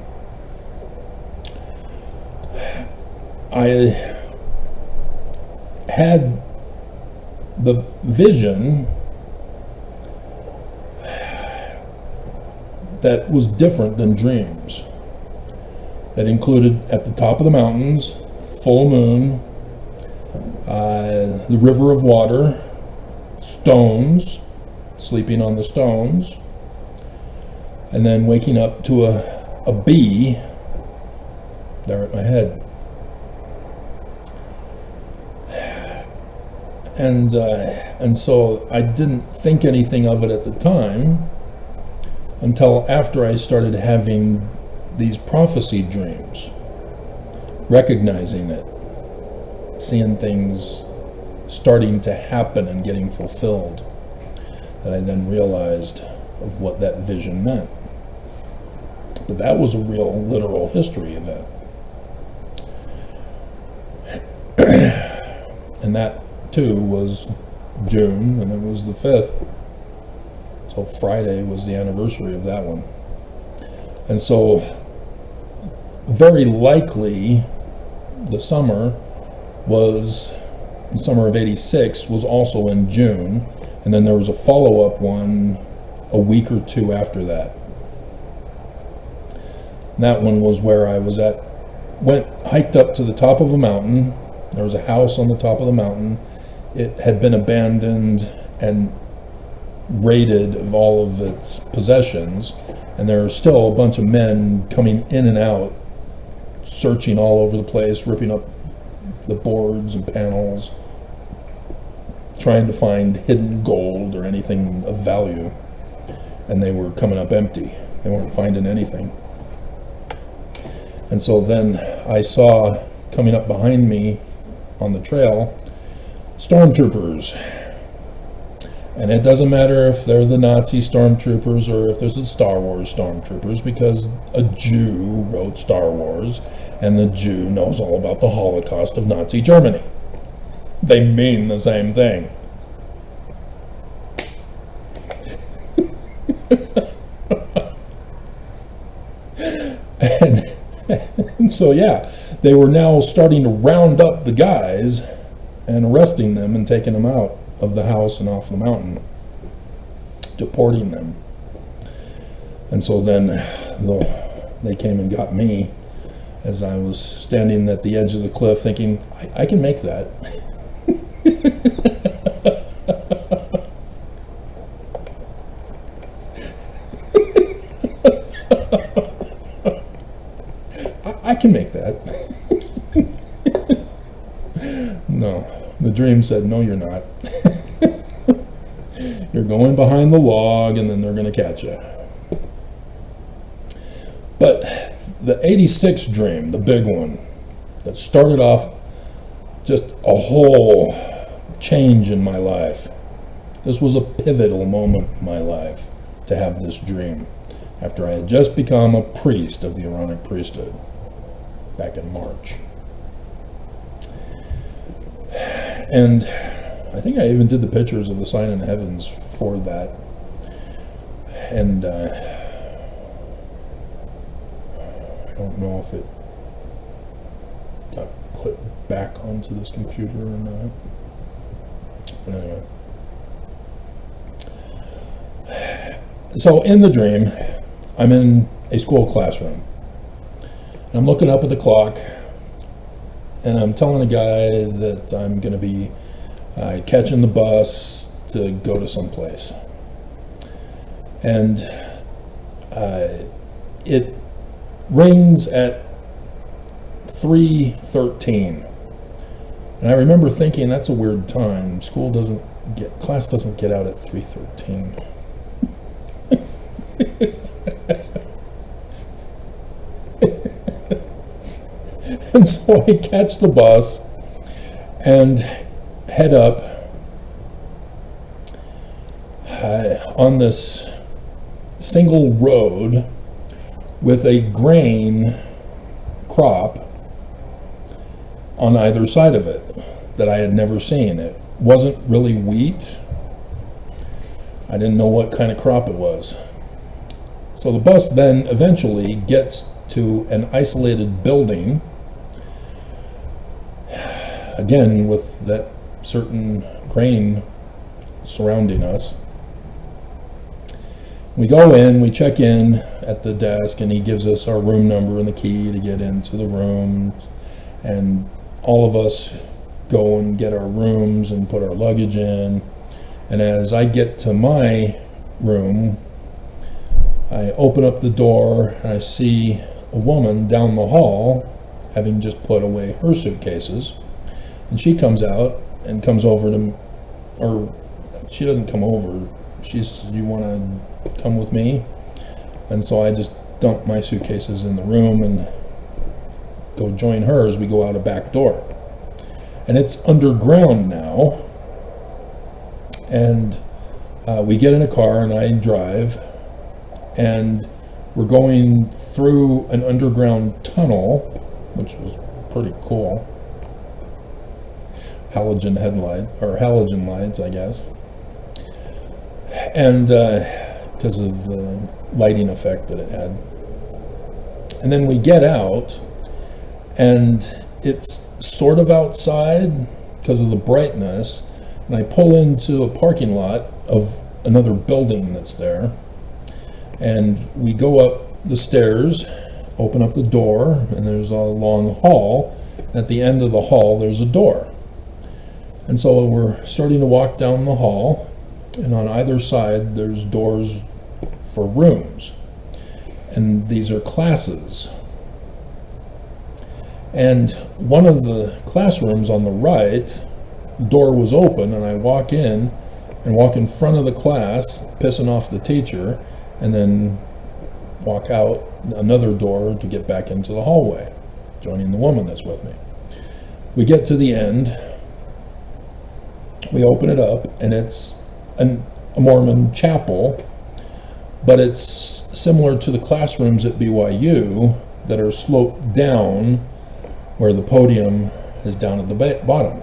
I had the vision that was different than dreams. That included at the top of the mountains, full moon, the river of water, stones, sleeping on the stones, and then waking up to a bee there at my head. And so I didn't think anything of it at the time until after I started having these prophecy dreams, recognizing it, seeing things starting to happen and getting fulfilled, that I then realized of what that vision meant. But that was a real, literal history event. And that, too, was June, and it was the 5th. So Friday was the anniversary of that one. And so, very likely, the summer of '86 was also in June, and then there was a follow-up one a week or two after that. And that one was where I was hiked up to the top of a mountain. There was a house on the top of the mountain. It had been abandoned and raided of all of its possessions, and there are still a bunch of men coming in and out, searching all over the place, ripping up the boards and panels, trying to find hidden gold or anything of value, and they were coming up empty. They weren't finding anything. And so then I saw coming up behind me on the trail stormtroopers. And it doesn't matter if they're the Nazi stormtroopers or if there's the Star Wars stormtroopers, because a Jew wrote Star Wars, and the Jew knows all about the Holocaust of Nazi Germany. They mean the same thing. And so, yeah, they were now starting to round up the guys and arresting them and taking them out of the house and off the mountain, deporting them. And so then they came and got me as I was standing at the edge of the cliff thinking, I can make that. I can make that. No, the dream said, no, you're not. You're going behind the log, and then they're going to catch you. But the '86 dream, the big one, that started off just a whole change in my life. This was a pivotal moment in my life to have this dream, after I had just become a priest of the Aaronic priesthood back in March. And I think I even did the pictures of the sign in the heavens for that. And I don't know if it got put back onto this computer or not. But anyway. So in the dream, I'm in a school classroom. And I'm looking up at the clock, and I'm telling a guy that I'm going to be catching the bus to go to some place. And it rings at 3:13. And I remember thinking, that's a weird time. Class doesn't get out at 3:13. And so I catch the bus and head up on this single road with a grain crop on either side of it that I had never seen. It wasn't really wheat. I didn't know what kind of crop it was. So the bus then eventually gets to an isolated building, again with that certain grain surrounding us. We go in, we check in at the desk, and he gives us our room number and the key to get into the room. And all of us go and get our rooms and put our luggage in. And as I get to my room, I open up the door and I see a woman down the hall having just put away her suitcases. And she comes out and comes over to, or she doesn't come over. She says, "You want to come with me?" And so I just dump my suitcases in the room and go join her as we go out a back door. And it's underground now. And we get in a car and I drive. And we're going through an underground tunnel, which was pretty cool. Halogen lights, I guess. And because of the lighting effect that it had. And then we get out, and it's sort of outside because of the brightness, and I pull into a parking lot of another building that's there, and we go up the stairs, open up the door, and there's a long hall. At the end of the hall there's a door, and so we're starting to walk down the hall, and on either side there's doors for rooms, and these are classes. And one of the classrooms on the right, door was open, and I walk in front of the class, pissing off the teacher, and then walk out another door to get back into the hallway, joining the woman that's with me. We get to the end, we open it up, and it's a Mormon chapel, but it's similar to the classrooms at BYU that are sloped down, where the podium is down at the bottom.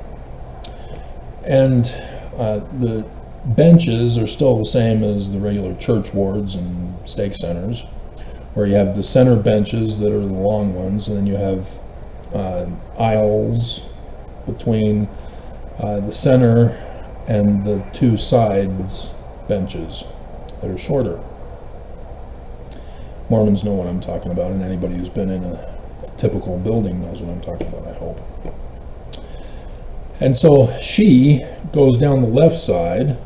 And the benches are still the same as the regular church wards and stake centers, where you have the center benches that are the long ones, and then you have aisles between the center and the two sides benches that are shorter. Mormons know what I'm talking about, and anybody who's been in a typical building knows what I'm talking about, I hope. And so she goes down the left side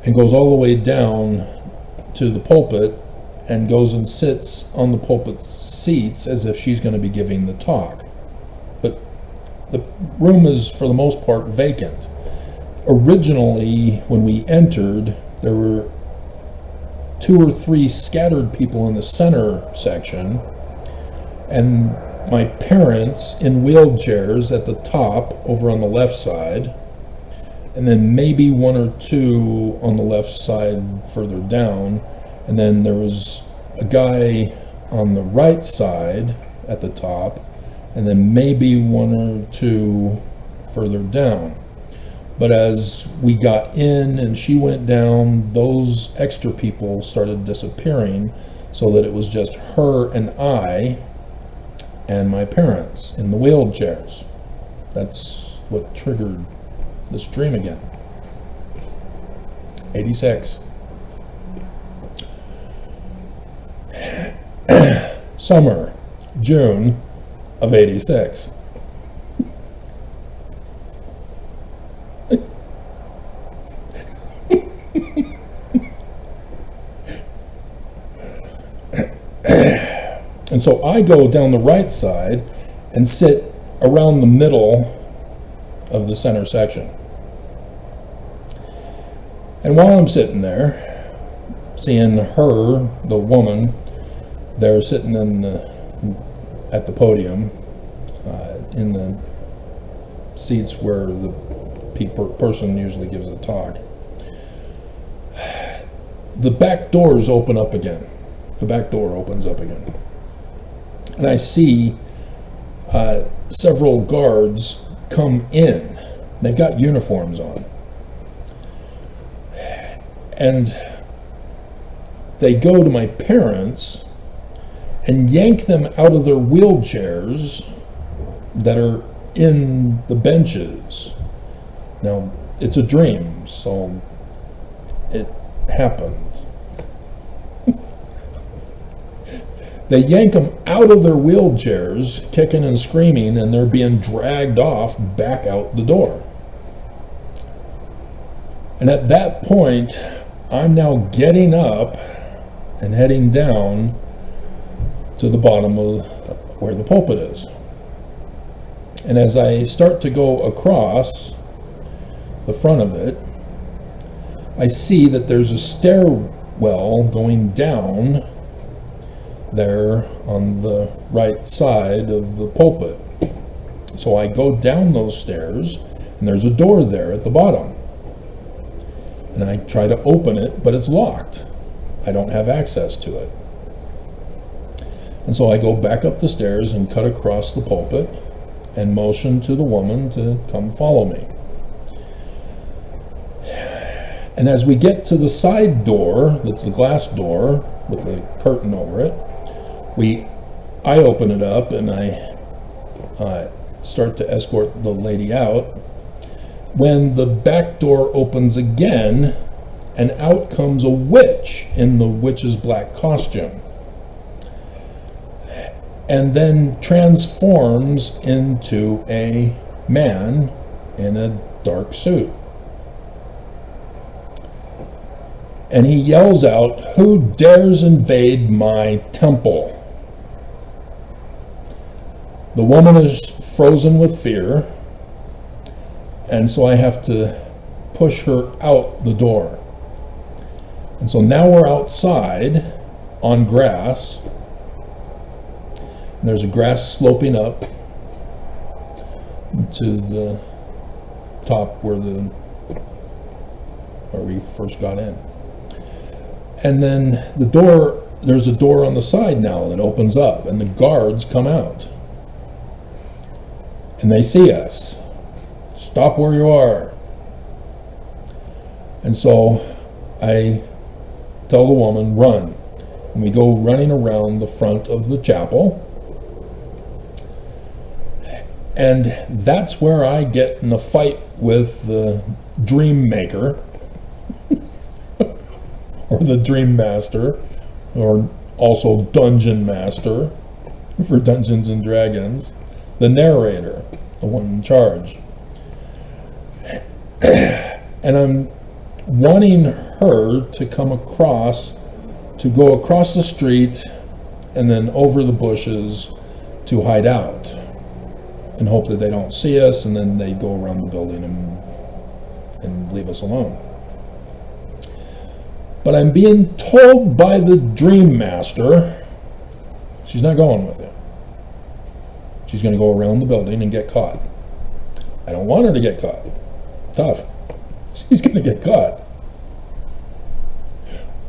and goes all the way down to the pulpit and goes and sits on the pulpit seats as if she's going to be giving the talk. But the room is, for the most part, vacant. Originally, when we entered, there were 2 or 3 scattered people in the center section, and my parents in wheelchairs at the top over on the left side, and then maybe 1 or 2 on the left side further down, and then there was a guy on the right side at the top, and then maybe 1 or 2 further down. But as we got in and she went down, those extra people started disappearing, so that it was just her and I and my parents in the wheelchairs. That's what triggered this dream again. 86. Summer, June, of 86. And so I go down the right side and sit around the middle of the center section. And while I'm sitting there, seeing her, the woman, there sitting at the podium, in the seats where the person usually gives a talk, the back doors open up again. The back door opens up again. And I see several guards come in. They've got uniforms on. And they go to my parents and yank them out of their wheelchairs that are in the benches. Now, it's a dream, so it happened. They yank them out of their wheelchairs, kicking and screaming, and they're being dragged off back out the door. And at that point, I'm now getting up and heading down to the bottom of where the pulpit is. And as I start to go across the front of it, I see that there's a stairwell going down there on the right side of the pulpit. So I go down those stairs, and there's a door there at the bottom. And I try to open it, but it's locked. I don't have access to it. And so I go back up the stairs and cut across the pulpit and motion to the woman to come follow me. And as we get to the side door, that's the glass door with the curtain over it, I open it up and I start to escort the lady out, when the back door opens again and out comes a witch in the witch's black costume, and then transforms into a man in a dark suit. And he yells out, "Who dares invade my temple?" The woman is frozen with fear, and so I have to push her out the door. And so now we're outside on grass, and there's a grass sloping up to the top where we first got in. And then there's a door on the side now that opens up, and the guards come out. And they see us. "Stop where you are." And so I tell the woman, "Run." And we go running around the front of the chapel. And that's where I get in a fight with the dream maker, or the dream master, or also dungeon master for Dungeons and Dragons, the narrator, the one in charge. And I'm wanting her to come across, to go across the street and then over the bushes to hide out and hope that they don't see us, and then they go around the building and leave us alone. But I'm being told by the dream master she's not going with it. She's going to go around the building and get caught. I don't want her to get caught. Tough. She's going to get caught.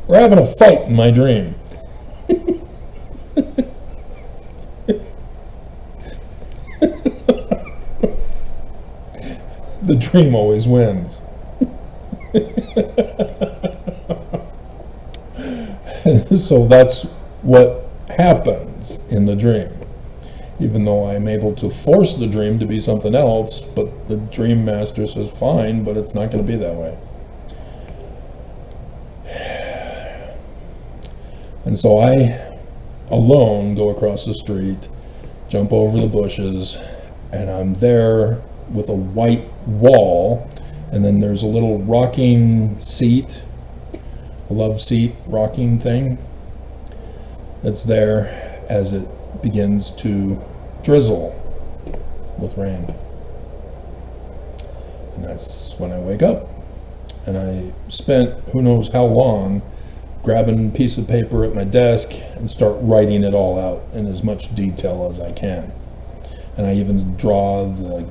We're having a fight in my dream. The dream always wins. So that's what happens in the dream. Even though I'm able to force the dream to be something else, but the dream master says, fine, but it's not going to be that way. And so I alone go across the street, jump over the bushes, and I'm there with a white wall, and then there's a little rocking seat, a love seat rocking thing that's there as it begins to drizzle with rain. And that's when I wake up. And I spent who knows how long grabbing a piece of paper at my desk and start writing it all out in as much detail as I can. And I even draw the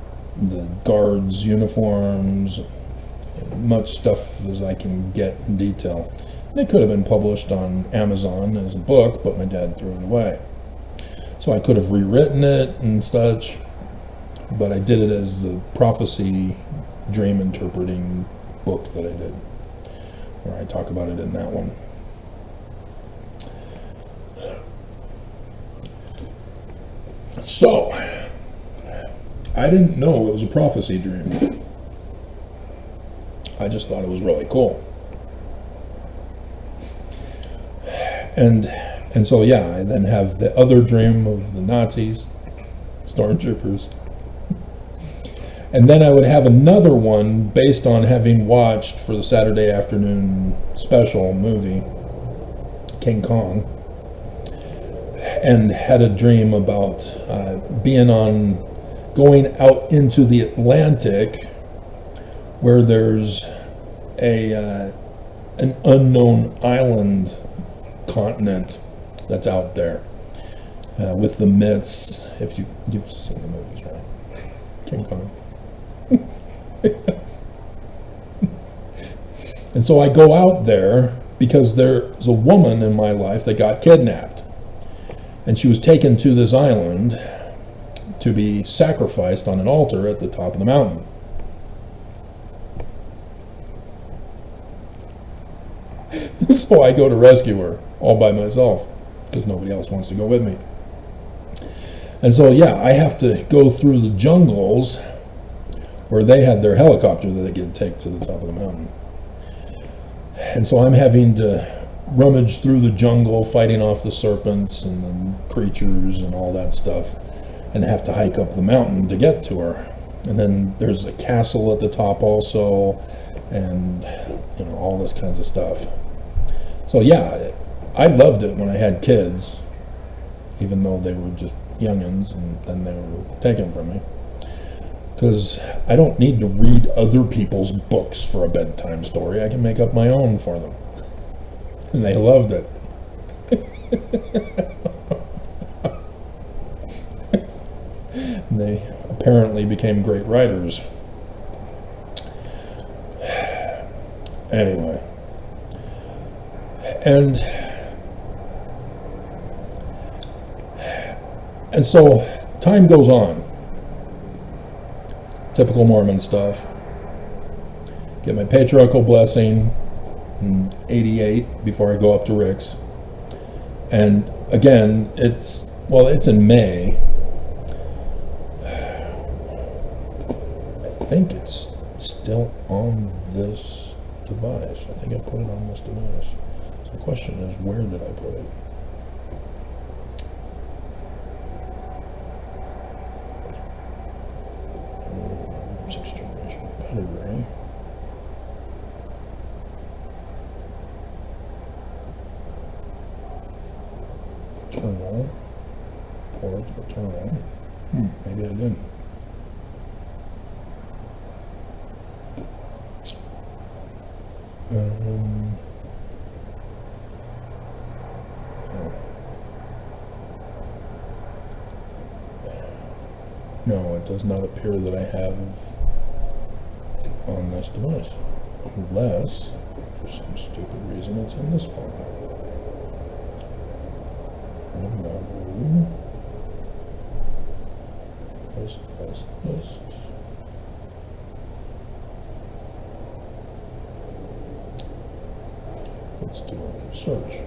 guards' uniforms, much stuff as I can get in detail. And it could have been published on Amazon as a book, but my dad threw it away. So I could have rewritten it and such, but I did it as the prophecy dream interpreting book that I did, where I talk about it in that one. So, I didn't know it was a prophecy dream. I just thought it was really cool. And so yeah, I then have the other dream of the Nazis, stormtroopers. And then I would have another one based on having watched for the Saturday afternoon special movie, King Kong, and had a dream about going out into the Atlantic where there's an unknown island continent that's out there with the myths. If you've seen the movies, right? King Kong. And so I go out there because there's a woman in my life that got kidnapped, and she was taken to this island to be sacrificed on an altar at the top of the mountain. So I go to rescue her all by myself because nobody else wants to go with me. And so yeah, I have to go through the jungles where they had their helicopter that they could take to the top of the mountain. And so I'm having to rummage through the jungle, fighting off the serpents and the creatures and all that stuff, and have to hike up the mountain to get to her. And then there's a castle at the top also, and all this kinds of stuff. So yeah, I loved it when I had kids, even though they were just youngins and then they were taken from me. Because I don't need to read other people's books for a bedtime story. I can make up my own for them. And they loved it. And they apparently became great writers. Anyway. And so time goes on. Typical Mormon stuff. Get my patriarchal blessing in 88 before I go up to Rick's. And again, it's in May. I think it's still on this device. I think I put it on this device. So the question is, where did I put it? Sixth generation pedigree. Paternal. Port paternal. Maybe I didn't. Oh. No, it does not appear that I have on this device, unless for some stupid reason it's in this file. No. List. Let's do a search.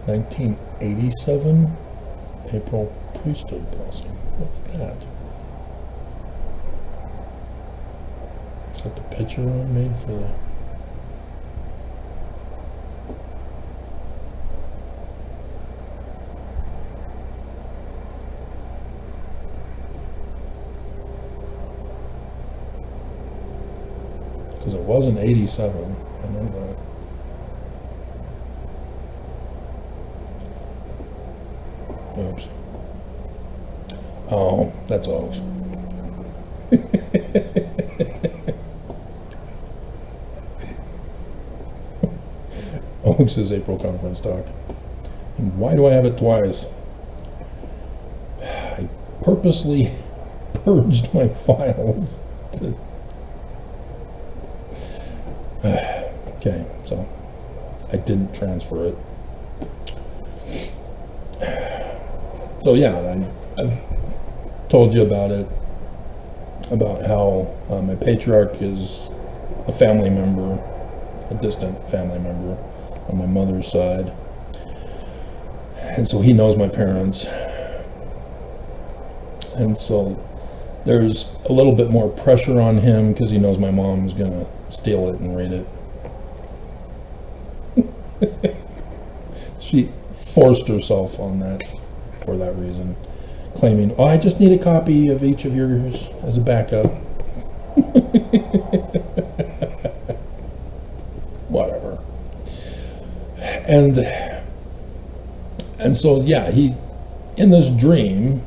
(1987) April Priesthood blessing. What's that? Is that the picture I made for the... Because it was an 87, I know that. Oops. Oh, that's OAKS. OAKS is April conference talk. And why do I have it twice? I purposely purged my files to... Okay, so I didn't transfer it. So yeah, I've told you about it, about how my patriarch is a family member, a distant family member on my mother's side. And so he knows my parents. And so there's a little bit more pressure on him because he knows my mom's going to steal it and read it. She forced herself on that for that reason, claiming, oh, I just need a copy of each of yours as a backup. Whatever. And so, yeah, he, in this dream,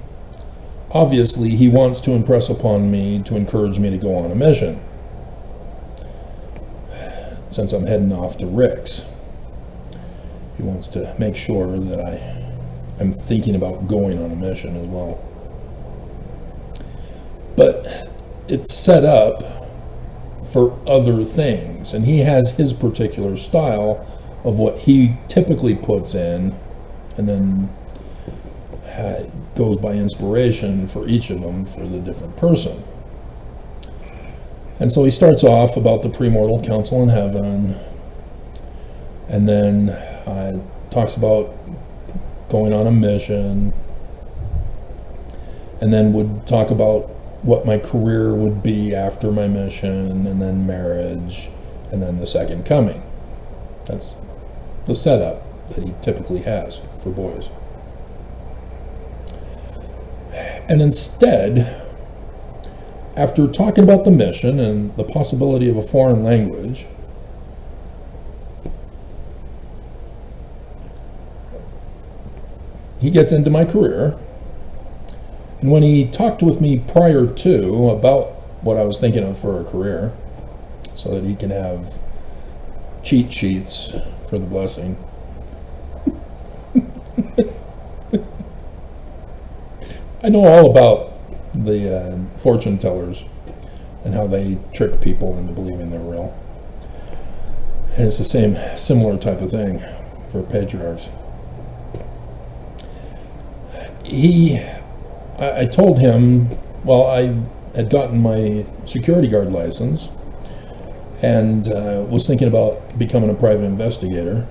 obviously he wants to impress upon me to encourage me to go on a mission, since I'm heading off to Rick's. He wants to make sure that I'm thinking about going on a mission as well. But it's set up for other things, and he has his particular style of what he typically puts in, and then goes by inspiration for each of them for the different person. And so he starts off about the premortal council in heaven, and then talks about going on a mission, and then would talk about what my career would be after my mission, and then marriage, and then the second coming. That's the setup that he typically has for boys. And instead, after talking about the mission and the possibility of a foreign language, he gets into my career. And when he talked with me prior to about what I was thinking of for a career, so that he can have cheat sheets for the blessing, I know all about the fortune tellers and how they trick people into believing they're real. And it's the similar type of thing for patriarchs. I told him, well, I had gotten my security guard license and was thinking about becoming a private investigator,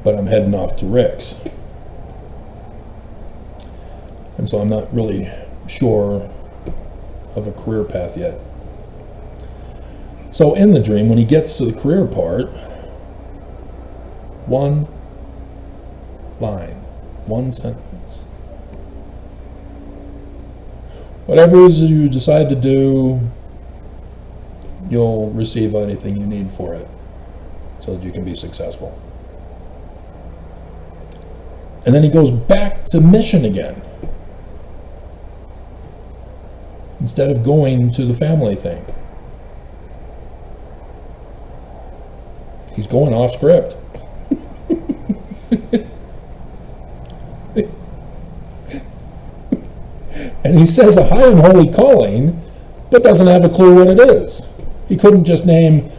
but I'm heading off to Rick's. And so I'm not really sure of a career path yet. So in the dream, when he gets to the career part, one line, one sentence. Whatever it is you decide to do, you'll receive anything you need for it so that you can be successful. And then he goes back to mission again, instead of going to the family thing. He's going off script. And he says a high and holy calling, but doesn't have a clue what it is. He couldn't just name,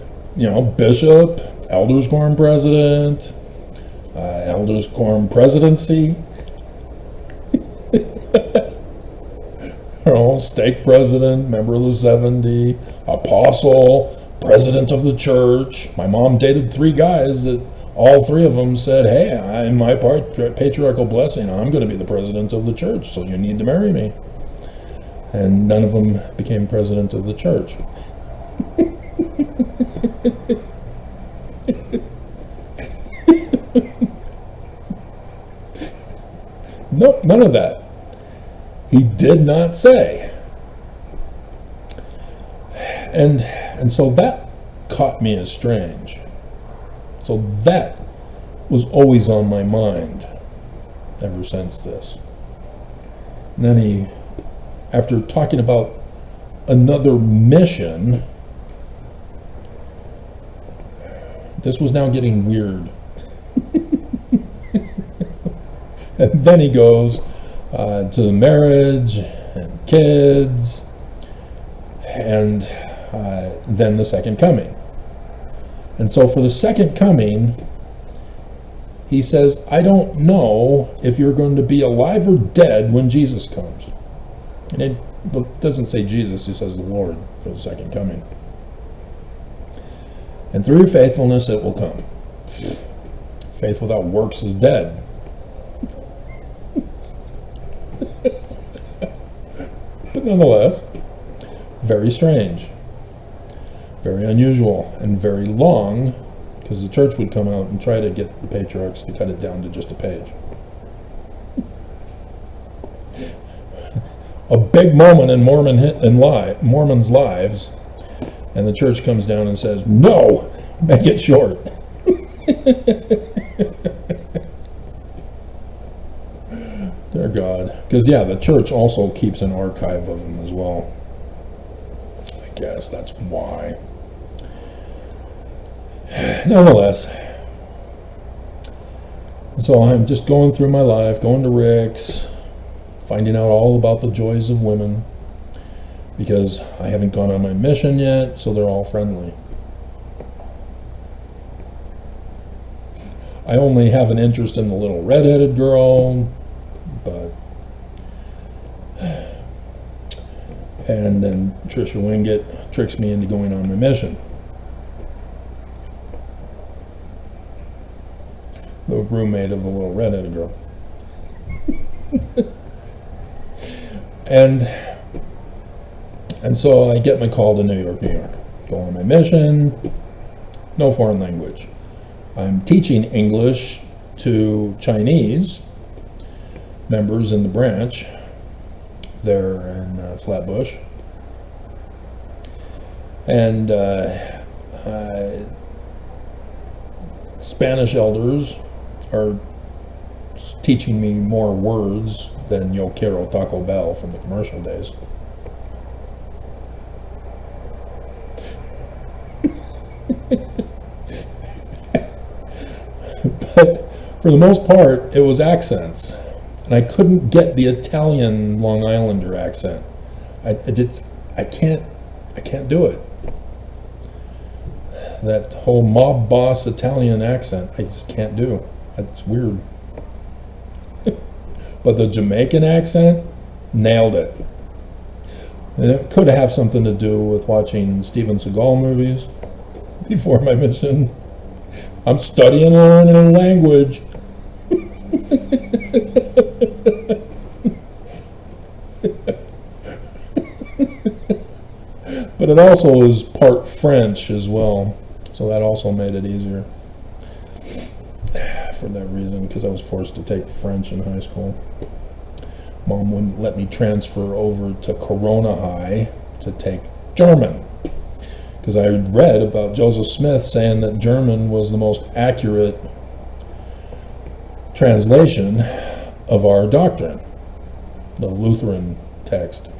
bishop, elders quorum president, elders quorum presidency, stake president, member of the 70, apostle, president of the church. My mom dated 3 guys that all three of them said, hey, in my patriarchal blessing, I'm going to be the president of the church, so you need to marry me. And none of them became president of the church. Nope, none of that. He did not say. And so that caught me as strange. So that was always on my mind ever since this. And then he, after talking about another mission, this was now getting weird. And then he goes to the marriage and kids, and then the second coming. And so for the second coming, he says, I don't know if you're going to be alive or dead when Jesus comes. And it doesn't say Jesus, he says the Lord for the second coming. And through your faithfulness it will come. Faith without works is dead. But nonetheless, very strange, very unusual, and very long, because the church would come out and try to get the patriarchs to cut it down to just a page. A big moment in Mormons' lives, and the church comes down and says, no, make it short. Dear God. Because, yeah, the church also keeps an archive of them as well. I guess that's why. Nonetheless, so I'm just going through my life, going to Rick's, finding out all about the joys of women, because I haven't gone on my mission yet, so they're all friendly. I only have an interest in the little red-headed girl, but... And then Trisha Wingate tricks me into going on my mission. The roommate of the little red-headed girl. And so I get my call to New York, New York. Go on my mission, no foreign language. I'm teaching English to Chinese members in the branch there in Flatbush. And Spanish elders are teaching me more words than Yo Quiero Taco Bell from the commercial days. But for the most part, it was accents. And I couldn't get the Italian Long Islander accent. I can't do it. That whole mob boss Italian accent, I just can't do. It's weird. But the Jamaican accent, nailed it. And it could have something to do with watching Steven Seagal movies before my mission. I'm studying learning a language. But it also is part French as well, so that also made it easier for that reason, because I was forced to take French in high school. Mom wouldn't let me transfer over to Corona High to take German, because I had read about Joseph Smith saying that German was the most accurate translation of our doctrine, the Lutheran text.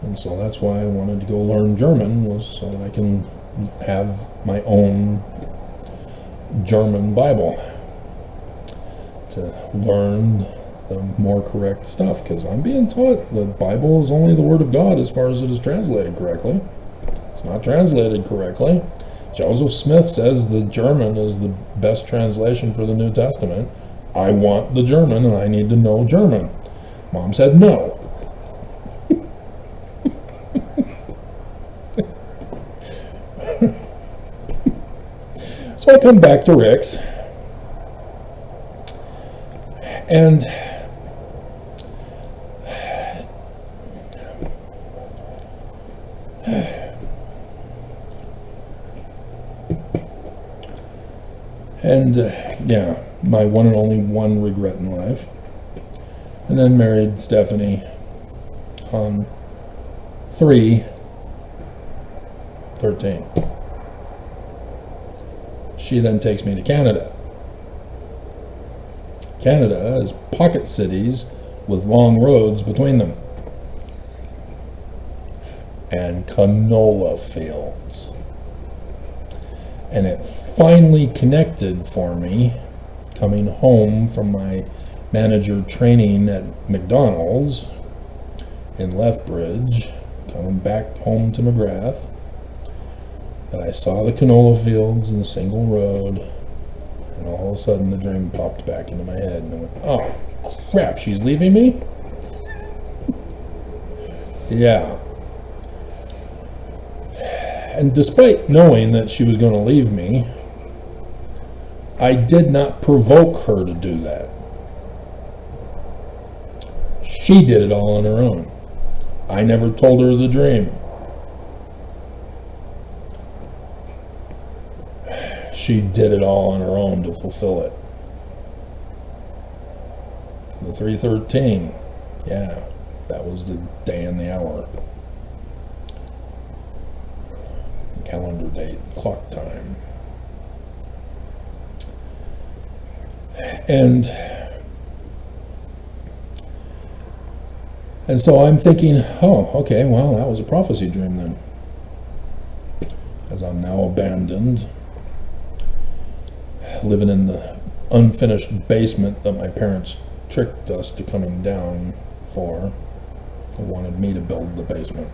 And so that's why I wanted to go learn German, was so I can have my own German Bible to learn the more correct stuff, because I'm being taught the Bible is only the Word of God as far as it is translated correctly. It's not translated correctly. Joseph Smith says the German is the best translation for the New Testament. I want the German and I need to know German. Mom said no. So I come back to Rick's, and yeah, my one and only one regret in life. And then married Stephanie on 3/13. She then takes me to Canada. Canada is pocket cities with long roads between them. And canola fields. And it finally connected for me coming home from my manager training at McDonald's in Lethbridge, coming back home to McGrath, that I saw the canola fields in a single road, and all of a sudden the dream popped back into my head, and I went, oh crap, she's leaving me? Yeah. And despite knowing that she was going to leave me, I did not provoke her to do that. She did it all on her own. I never told her the dream. She did it all on her own to fulfill it. The 3/13, yeah, that was the day and the hour. Calendar date, clock time. And so I'm thinking, oh, okay, well, that was a prophecy dream then. As I'm now abandoned, living in the unfinished basement that my parents tricked us to coming down for. They wanted me to build the basement.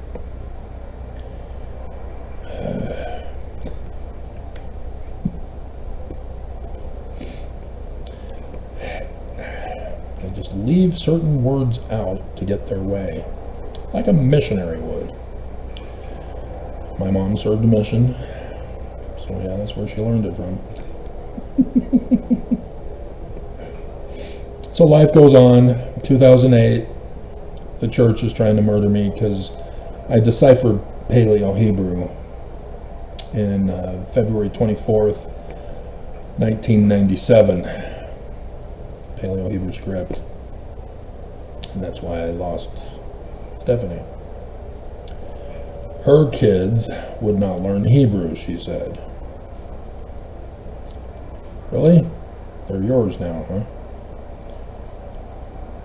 They just leave certain words out to get their way, like a missionary would. My mom served a mission, so yeah, that's where she learned it from. So life goes on. 2008, the church is trying to murder me because I deciphered Paleo-Hebrew in February 24th, 1997. Paleo-Hebrew script. And that's why I lost Stephanie. Her kids would not learn Hebrew, she said. Really? They're yours now, huh?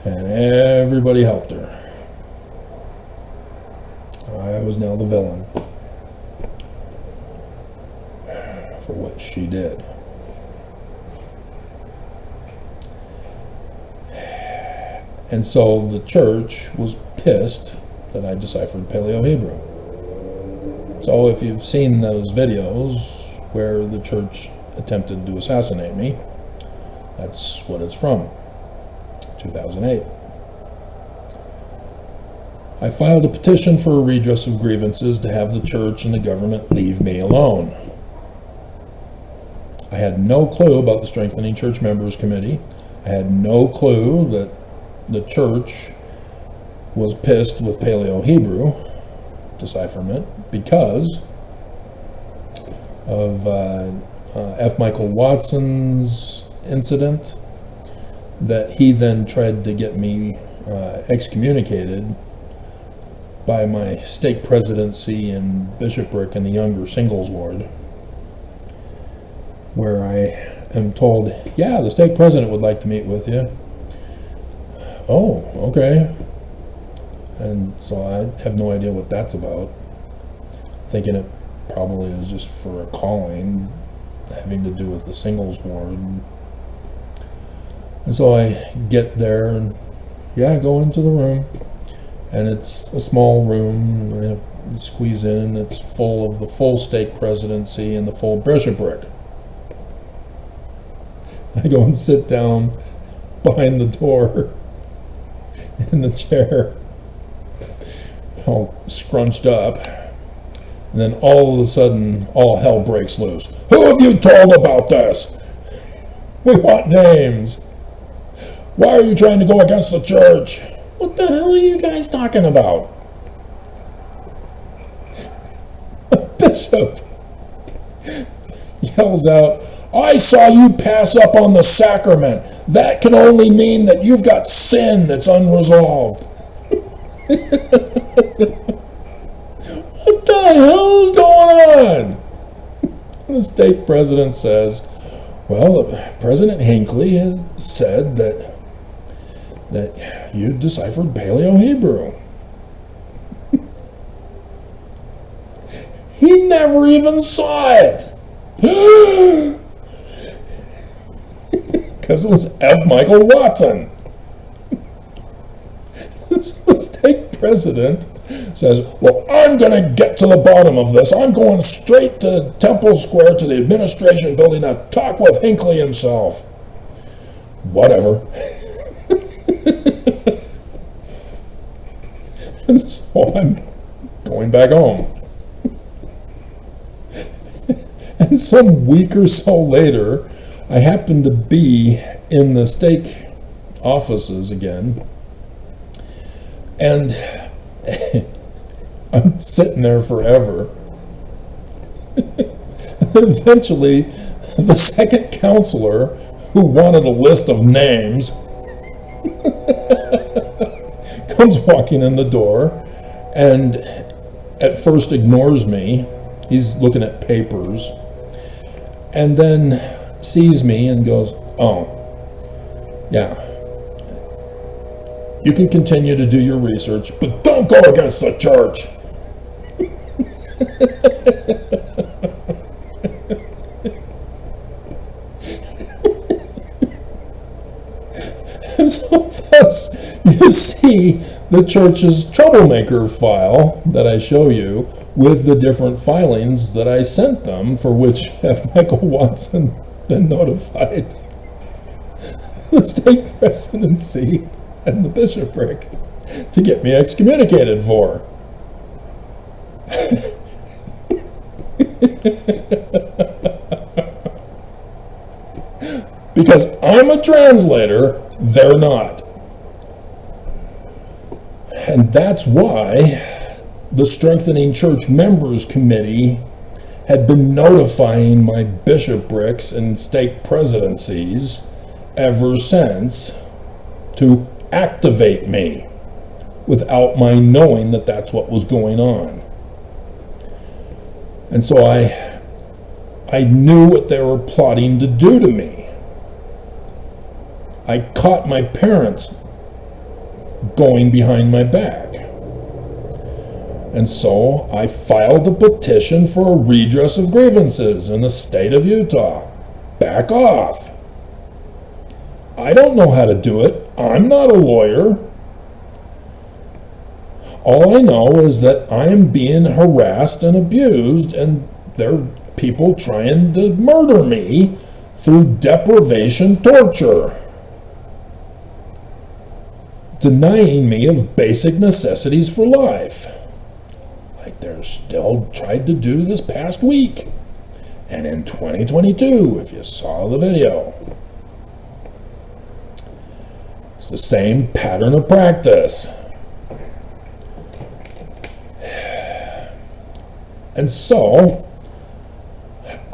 And everybody helped her. I was now the villain for what she did. And so the church was pissed that I deciphered Paleo-Hebrew. So if you've seen those videos where the church attempted to assassinate me, that's what it's from. 2008. I filed a petition for a redress of grievances to have the church and the government leave me alone. I had no clue about the Strengthening Church Members Committee. I had no clue that the church was pissed with Paleo-Hebrew decipherment because of F. Michael Watson's incident that he then tried to get me excommunicated by my stake presidency in Bishopric in the Younger Singles Ward, where I am told, yeah, the stake president would like to meet with you. Oh, okay. And so I have no idea what that's about. Thinking it probably is just for a calling having to do with the singles ward. And so I get there and yeah, I go into the room, and it's a small room. I have to squeeze in. It's full of the full stake presidency and the full bishopric. I go and sit down behind the door in the chair, all scrunched up, And then all of a sudden, all hell breaks loose. Who have you told about this? We want names. Why are you trying to go against the church? What the hell are you guys talking about? A bishop yells out, I saw you pass up on the sacrament. That can only mean that you've got sin that's unresolved. What the hell is going on? The stake president says, well, President Hinckley has said that you deciphered Paleo-Hebrew. He never even saw it. Because it was F. Michael Watson. The stake president says, well, I'm going to get to the bottom of this. I'm going straight to Temple Square to the administration building to talk with Hinckley himself. Whatever. And so I'm going back home. And some week or so later, I happened to be in the stake offices again. And I'm sitting there forever. Eventually, the second counselor, who wanted a list of names, comes walking in the door and at first ignores me. He's looking at papers and then sees me and goes, oh, yeah. You can continue to do your research, but don't go against the church. And so thus, you see the church's troublemaker file that I show you with the different filings that I sent them, for which F. Michael Watson then notified the stake presidency and the bishopric to get me excommunicated for. Because I'm a translator, they're not. And that's why the Strengthening Church Members Committee had been notifying my bishoprics and stake presidencies ever since to activate me without my knowing that that's what was going on. And so I knew what they were plotting to do to me. I caught my parents going behind my back. And so I filed a petition for a redress of grievances in the state of Utah. Back off. I don't know how to do it. I'm not a lawyer. All I know is that I'm being harassed and abused, and there are people trying to murder me through deprivation torture, denying me of basic necessities for life, like they're still tried to do this past week and in 2022, if you saw the video. It's the same pattern of practice. And so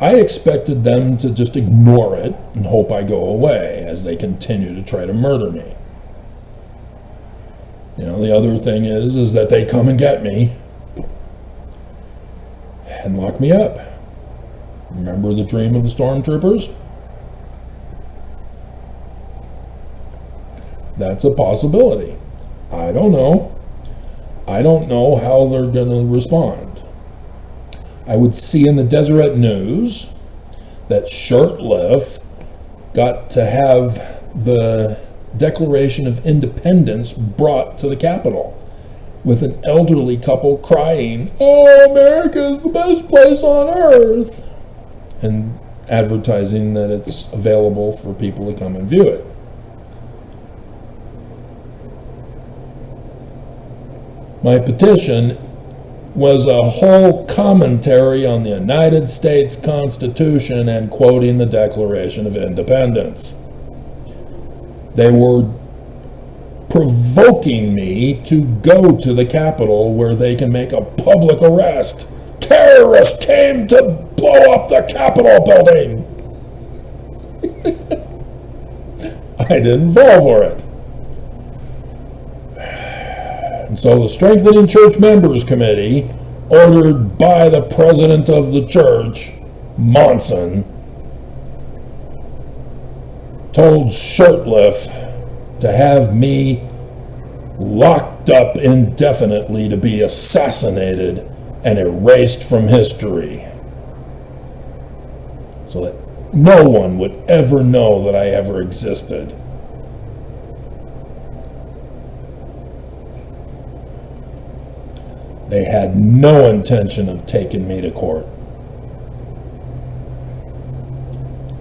I expected them to just ignore it and hope I go away as they continue to try to murder me. You know, the other thing is that they come and get me and lock me up. Remember the dream of the stormtroopers? That's a possibility. I don't know. I don't know how they're going to respond. I would see in the Deseret News that Shurtleff got to have the Declaration of Independence brought to the Capitol with an elderly couple crying, "Oh, America is the best place on earth," and advertising that it's available for people to come and view it. My petition was a whole commentary on the United States Constitution and quoting the Declaration of Independence. They were provoking me to go to the Capitol where they can make a public arrest. Terrorists came to blow up the Capitol building. I didn't fall for it. And so the Strengthening Church Members Committee, ordered by the president of the church, Monson, told Shurtleff to have me locked up indefinitely to be assassinated and erased from history, so that no one would ever know that I ever existed. They had no intention of taking me to court.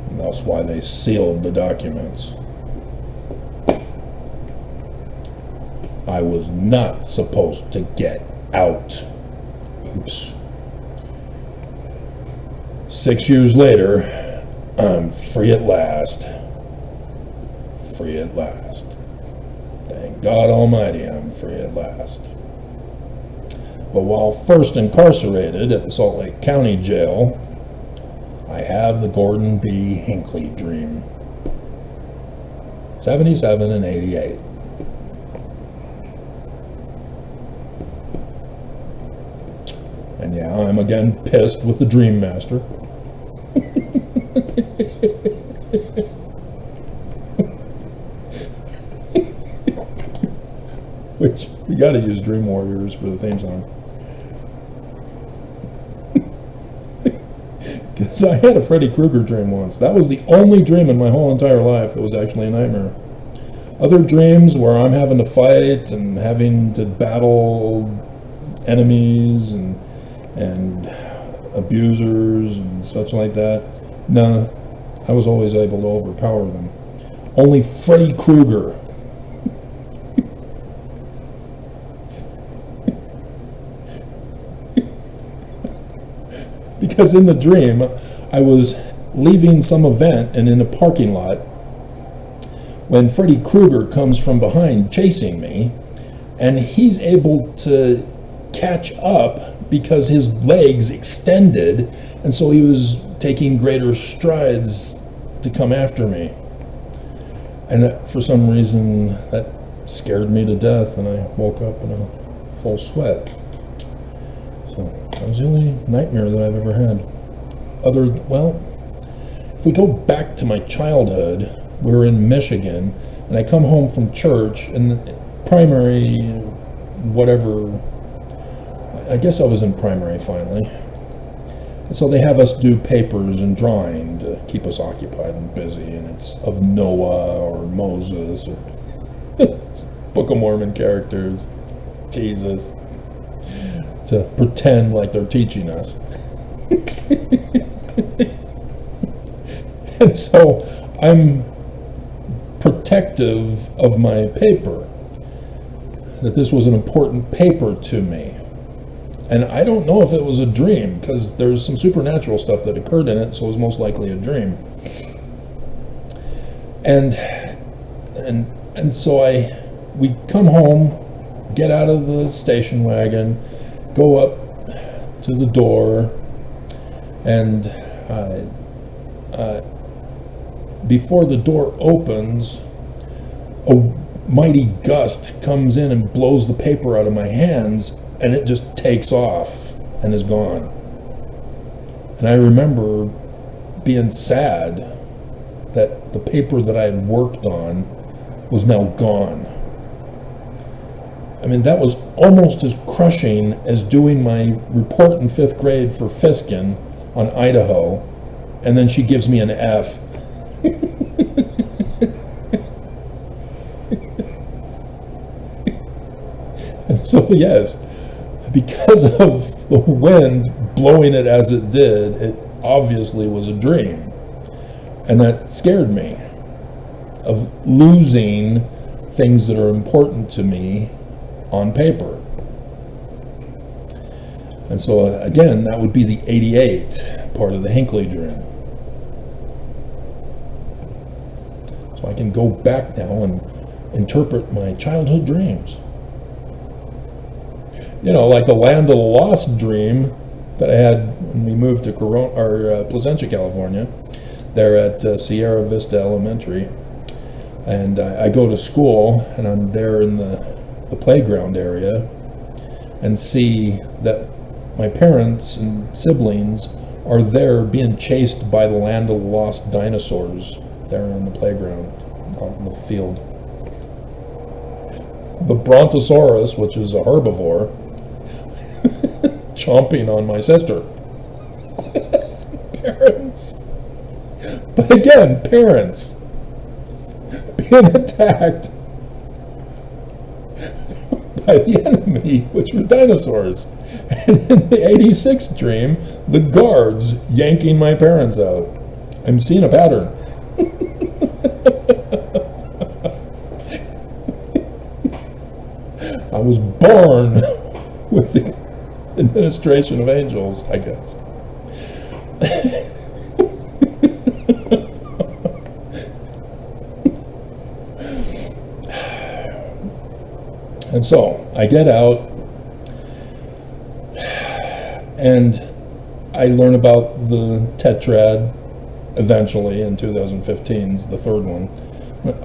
And that's why they sealed the documents. I was not supposed to get out. Oops. 6 years later, I'm free at last. Free at last. Thank God Almighty, I'm free at last. But while first incarcerated at the Salt Lake County Jail, I have the Gordon B. Hinckley dream. 77 and 88. And yeah, I'm again pissed with the Dream Master. Which, we gotta use Dream Warriors for the theme song. Because I had a Freddy Krueger dream once. That was the only dream in my whole entire life that was actually a nightmare. Other dreams where I'm having to fight and having to battle enemies and abusers and such like that, no, I was always able to overpower them. Only Freddy Krueger. Because in the dream, I was leaving some event and in a parking lot when Freddy Krueger comes from behind chasing me, and he's able to catch up because his legs extended, and so he was taking greater strides to come after me. And for some reason, that scared me to death, and I woke up in a full sweat. So that was the only nightmare that I've ever had. Well, if we go back to my childhood, we were in Michigan, and I come home from church, and primary, whatever, I guess I was in primary finally. And so they have us do papers and drawing to keep us occupied and busy, and it's of Noah or Moses or Book of Mormon characters, Jesus, to pretend like they're teaching us. And so I'm protective of my paper, that this was an important paper to me. And I don't know if it was a dream, because there's some supernatural stuff that occurred in it, so it was most likely a dream. And so we come home, get out of the station wagon, go up to the door, and before the door opens, a mighty gust comes in and blows the paper out of my hands, and it just takes off and is gone. And I remember being sad that the paper that I had worked on was now gone. I mean, that was almost as crushing as doing my report in 5th grade for Fiskin on Idaho, and then she gives me an F. And so, yes, because of the wind blowing it as it did, it obviously was a dream. And that scared me, of losing things that are important to me on paper. And so again, that would be the 88 part of the Hinckley dream. So I can go back now and interpret my childhood dreams. You know, like the Land of the Lost dream that I had when we moved to Placentia, California, there at Sierra Vista Elementary. And I go to school, and I'm there in the playground area, and see that my parents and siblings are there being chased by the Land of the Lost dinosaurs there on the playground, out in the field. The Brontosaurus, which is a herbivore, chomping on my sister. Parents. But again, parents being attacked by the enemy, which were dinosaurs. And in the 86 dream, the guards yanking my parents out. I'm seeing a pattern. I was born with the administration of angels, I guess. And so I get out, and I learn about the tetrad eventually in 2015's the third one.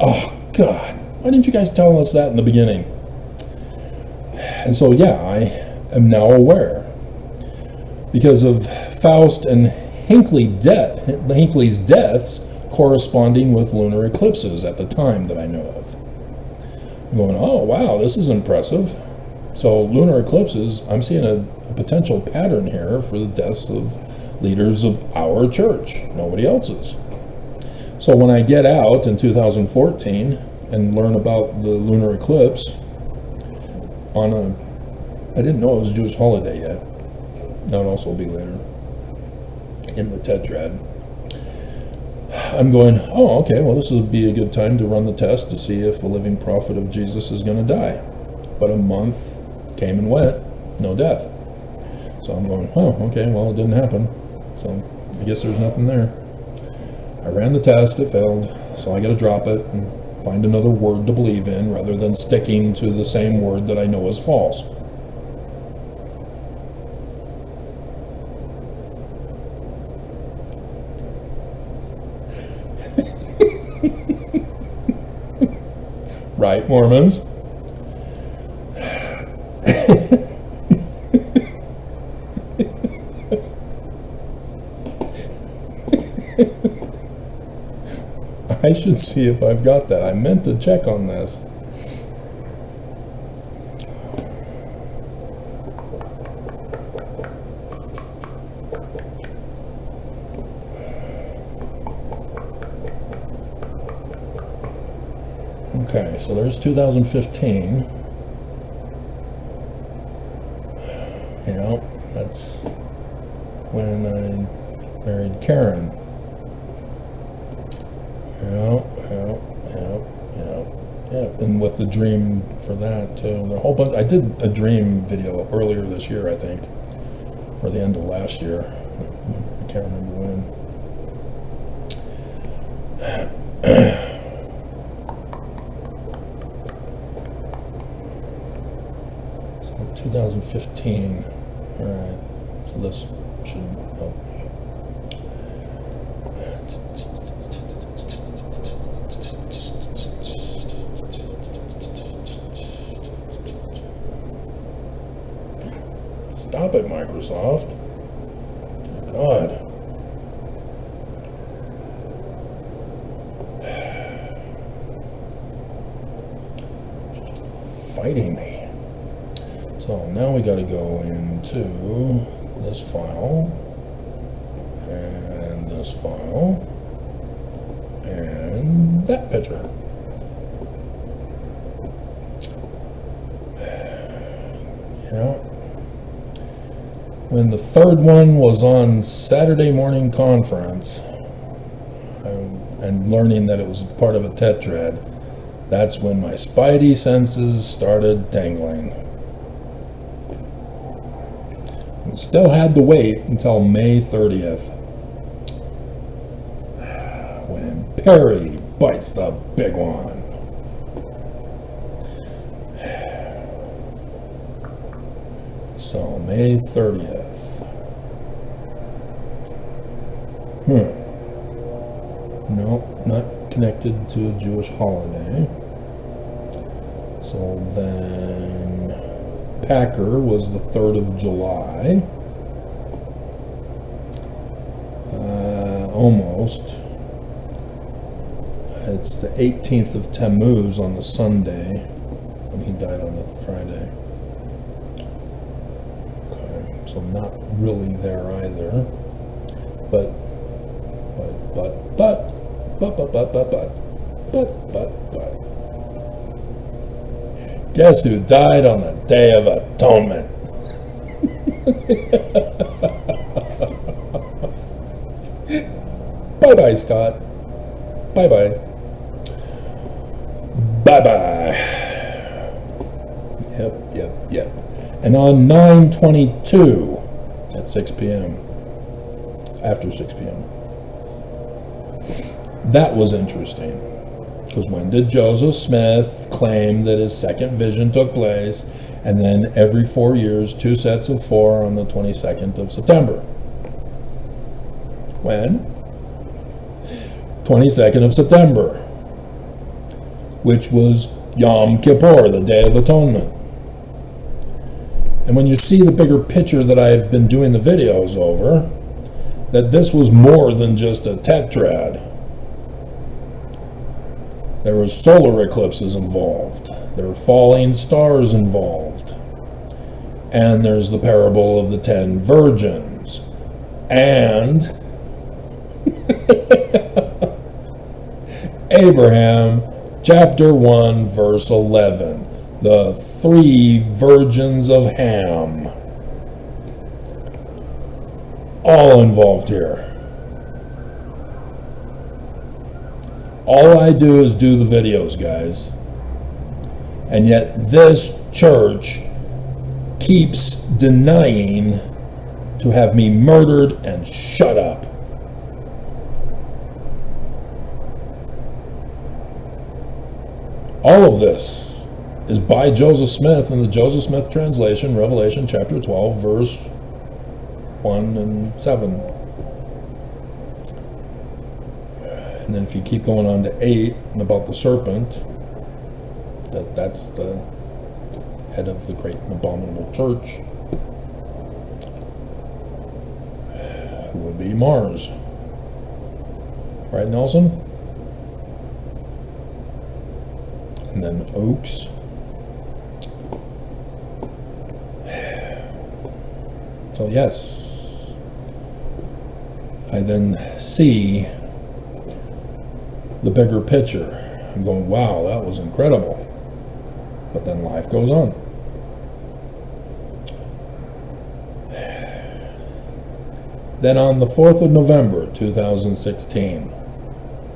Oh God, why didn't you guys tell us that in the beginning? And so yeah, I am now aware, because of Faust and Hinckley's deaths corresponding with lunar eclipses at the time that I know of. I'm going, oh wow, this is impressive. So lunar eclipses, I'm seeing a potential pattern here for the deaths of leaders of our church, nobody else's. So when I get out in 2014 and learn about the lunar eclipse on I didn't know it was a Jewish holiday yet. That would also be later in the tetrad. I'm going, oh, okay, well, this would be a good time to run the test to see if a living prophet of Jesus is going to die. But a month came and went, no death. So I'm going, oh, okay, well, it didn't happen. So I guess there's nothing there. I ran the test, it failed, so I got to drop it and find another word to believe in rather than sticking to the same word that I know is false. Right, Mormons? I should see if I've got that. I meant to check on this. Okay, so there's 2015. Yeah, that's when I married Karen. Yeah, and with the dream for that too. The whole bunch. I did a dream video earlier this year, I think, or the end of last year. I can't remember when. 2015. All right, so this should help me. Stop it, Microsoft. God. Fighting me. So now we got to go into this file, and this file, and that picture. Yeah. When the third one was on Saturday morning conference, and learning that it was part of a tetrad, that's when my spidey senses started tingling. Still had to wait until May 30th, when Perry bites the big one. So, May 30th. No, not connected to a Jewish holiday. So then Packer was the 3rd of July. Almost. It's the 18th of Tammuz on the Sunday, when he died on the Friday. Okay, so not really there either. But. Guess who died on the Day of Atonement? Bye-bye, Scott. Bye-bye. Bye-bye. Yep. And on 9/22 at 6 p.m., after 6 p.m., that was interesting. Because when did Joseph Smith claim that his second vision took place, and then every 4 years, 2 sets of 4 on the 22nd of September? When? 22nd of September, which was Yom Kippur, the Day of Atonement. And when you see the bigger picture that I've been doing the videos over, that this was more than just a tetrad. There were solar eclipses involved. There were falling stars involved. And there's the parable of the 10 virgins. And Abraham, chapter 1, verse 11. The 3 virgins of Ham. All involved here. All I do is do the videos, guys. And yet this church keeps denying to have me murdered and shut up. All of this is by Joseph Smith in the Joseph Smith translation, Revelation chapter 12, verse 1 and 7. And then if you keep going on to 8 and about the serpent, that's the head of the great and abominable church, who would be Mars. Right, Nelson? And then OAKS. So yes, I then see the bigger picture. I'm going, wow, that was incredible. But then life goes on. Then on the 4th of November, 2016,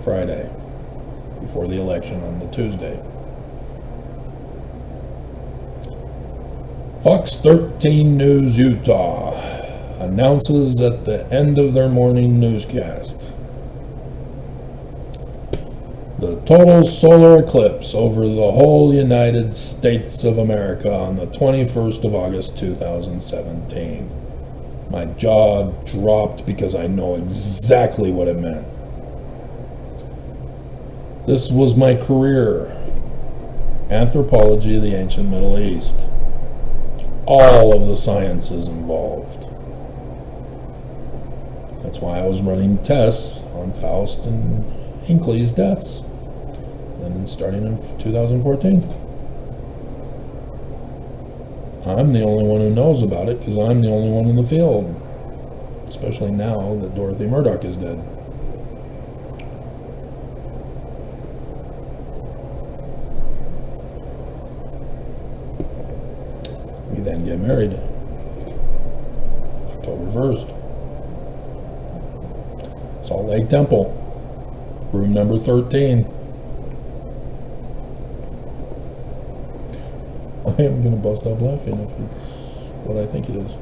Friday, before the election on the Tuesday, Fox 13 News Utah announces at the end of their morning newscast the total solar eclipse over the whole United States of America on the 21st of August 2017. My jaw dropped because I know exactly what it meant. This was my career. Anthropology of the ancient Middle East. All of the sciences involved. That's why I was running tests on Faust and Hinckley's deaths. And starting in 2014. I'm the only one who knows about it because I'm the only one in the field. Especially now that Dorothy Murdoch is dead. We then get married. October 1st. Salt Lake Temple. Room number 13. I am going to bust out laughing if it's what I think it is.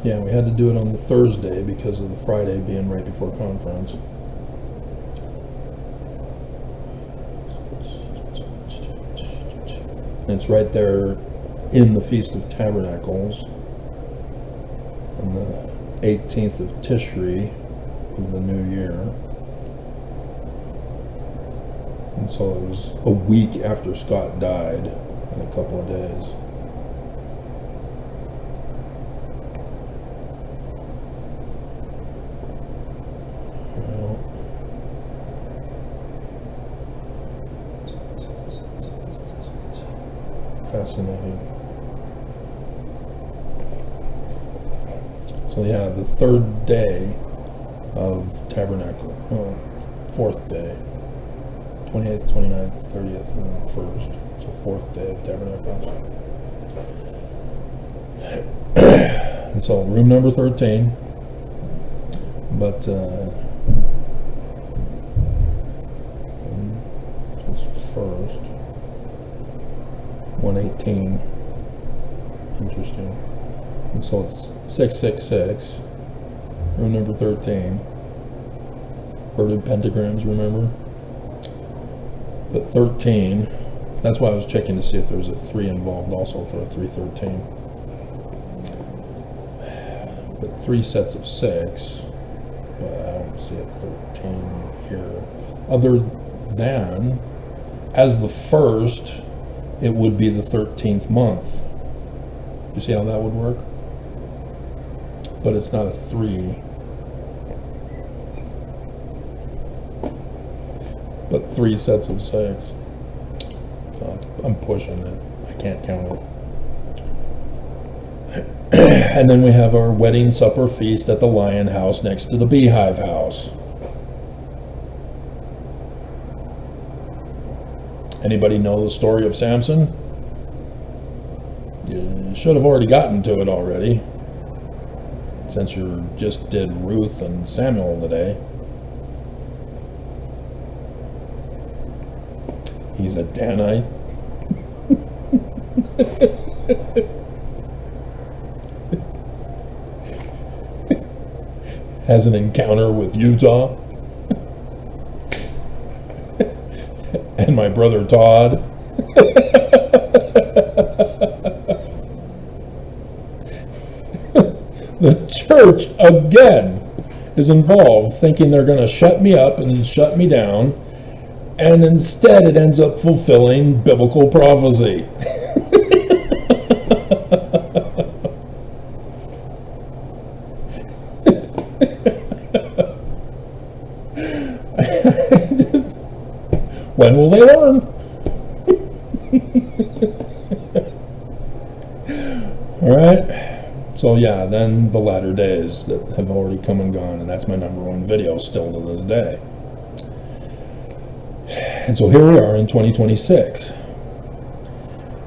Yeah, we had to do it on the Thursday because of the Friday being right before conference. And it's right there in the Feast of Tabernacles on the 18th of Tishri of the new year. And so it was a week after Scott died in a couple of days. Fascinating. So yeah, the third day of Tabernacle, fourth day, 28th, 29th, 30th, and 1st. So fourth day of Tabernacles. And so room number 13, but so it's first. 118. Interesting. And so it's 666. Room number 13. Inverted pentagrams, remember? But 13, that's why I was checking to see if there was a 3 involved also for a 313. But 3 sets of 6, but I don't see a 13 here. Other than, as the first, it would be the 13th month. You see how that would work? But it's not a 3. But 3 sets of 6. So I'm pushing it. I can't count it. And then we have our wedding supper feast at the Lion House next to the Beehive House. Anybody know the story of Samson? You should have already gotten to it already, since you just did Ruth and Samuel today. He's a Danite. Has an encounter with Utah. And my brother Todd. The church again is involved, thinking they're going to shut me up and shut me down, and instead it ends up fulfilling biblical prophecy. When will they learn? All right. So yeah, then the latter days that have already come and gone, and that's my #1 video still to this day. And so here we are in 2026.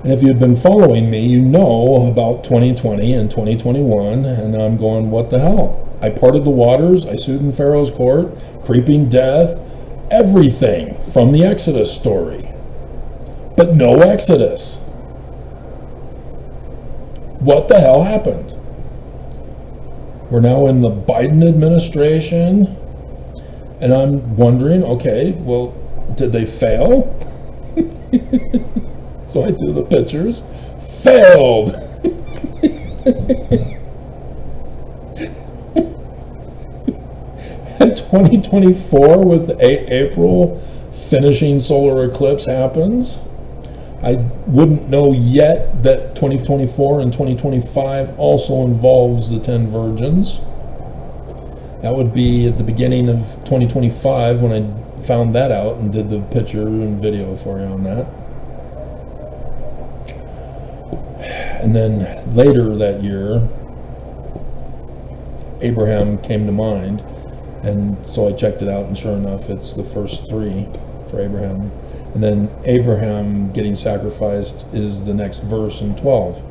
And if you've been following me, you know about 2020 and 2021, and I'm going, what the hell? I parted the waters, I sued in Pharaoh's court, creeping death, everything from the Exodus story. But no Exodus. What the hell happened? We're now in the Biden administration, and I'm wondering, okay, well, did they fail? So I do the pictures. Failed! And 2024 with 8 April finishing solar eclipse happens. I wouldn't know yet that 2024 and 2025 also involves the 10 virgins. That would be at the beginning of 2025 when I found that out and did the picture and video for you on that. And then later that year, Abraham came to mind, and so I checked it out, and sure enough, it's the first 3 for Abraham. And then Abraham getting sacrificed is the next verse in 12.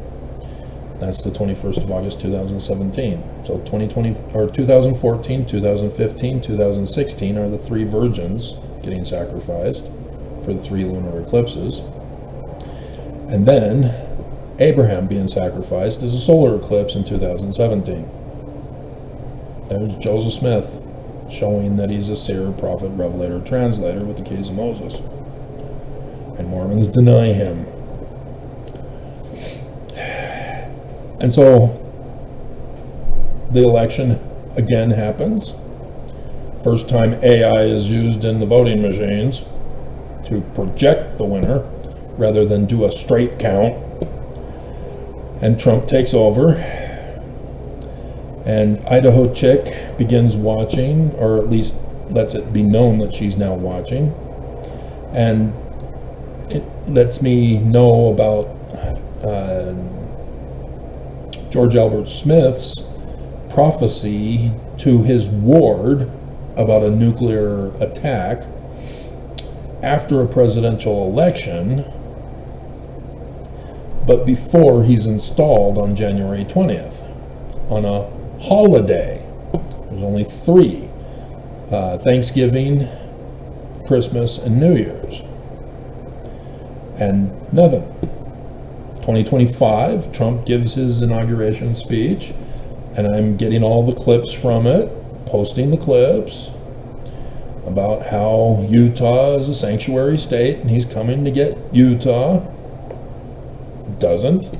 That's the 21st of August, 2017. So 2020 or 2014, 2015, 2016 are the 3 virgins getting sacrificed for the 3 lunar eclipses. And then Abraham being sacrificed is a solar eclipse in 2017. There's Joseph Smith showing that he's a seer, prophet, revelator, translator with the keys of Moses. And Mormons deny him. And so the election again happens. First time AI is used in the voting machines to project the winner rather than do a straight count. And Trump takes over. And Idaho chick begins watching, or at least lets it be known that she's now watching. And it lets me know about George Albert Smith's prophecy to his ward about a nuclear attack after a presidential election, but before he's installed on January 20th, on a holiday. There's only 3, Thanksgiving, Christmas, and New Year's. And nothing. 2025, Trump gives his inauguration speech, and I'm getting all the clips from it, posting the clips about how Utah is a sanctuary state and he's coming to get Utah. Doesn't.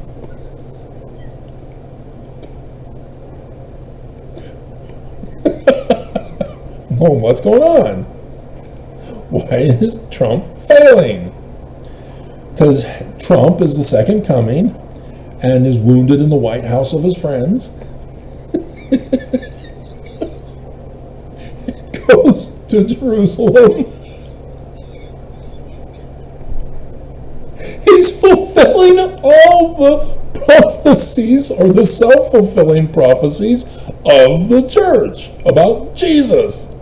Oh, what's going on? Why is Trump failing? Because Trump is the second coming and is wounded in the White House of his friends. Goes to Jerusalem. He's fulfilling all the prophecies, or the self-fulfilling prophecies of the church about Jesus.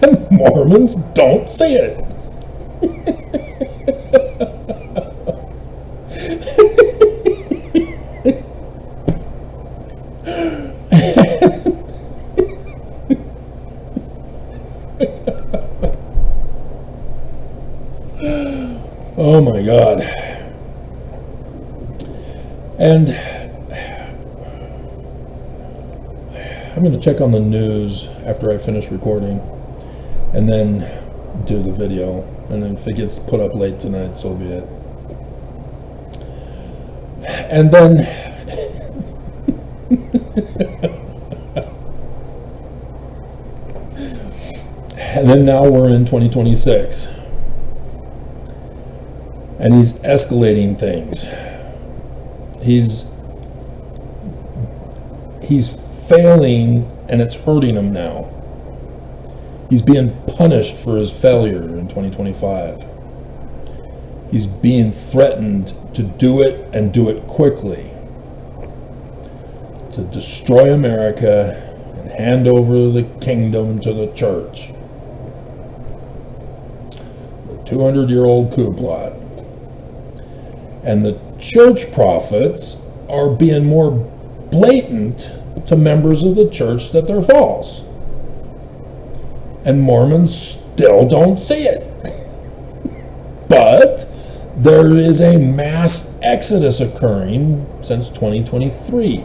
And Mormons don't see it. Oh my God. And I'm going to check on the news after I finish recording and then do the video. And if it gets put up late tonight, so be it. And then now we're in 2026. And he's escalating things. He's failing, and it's hurting him now. He's being punished for his failure in 2025. He's being threatened to do it, and do it quickly. To destroy America and hand over the kingdom to the church. The 200-year-old coup plot. And the church prophets are being more blatant to members of the church that they're false. And Mormons still don't see it. But there is a mass exodus occurring since 2023.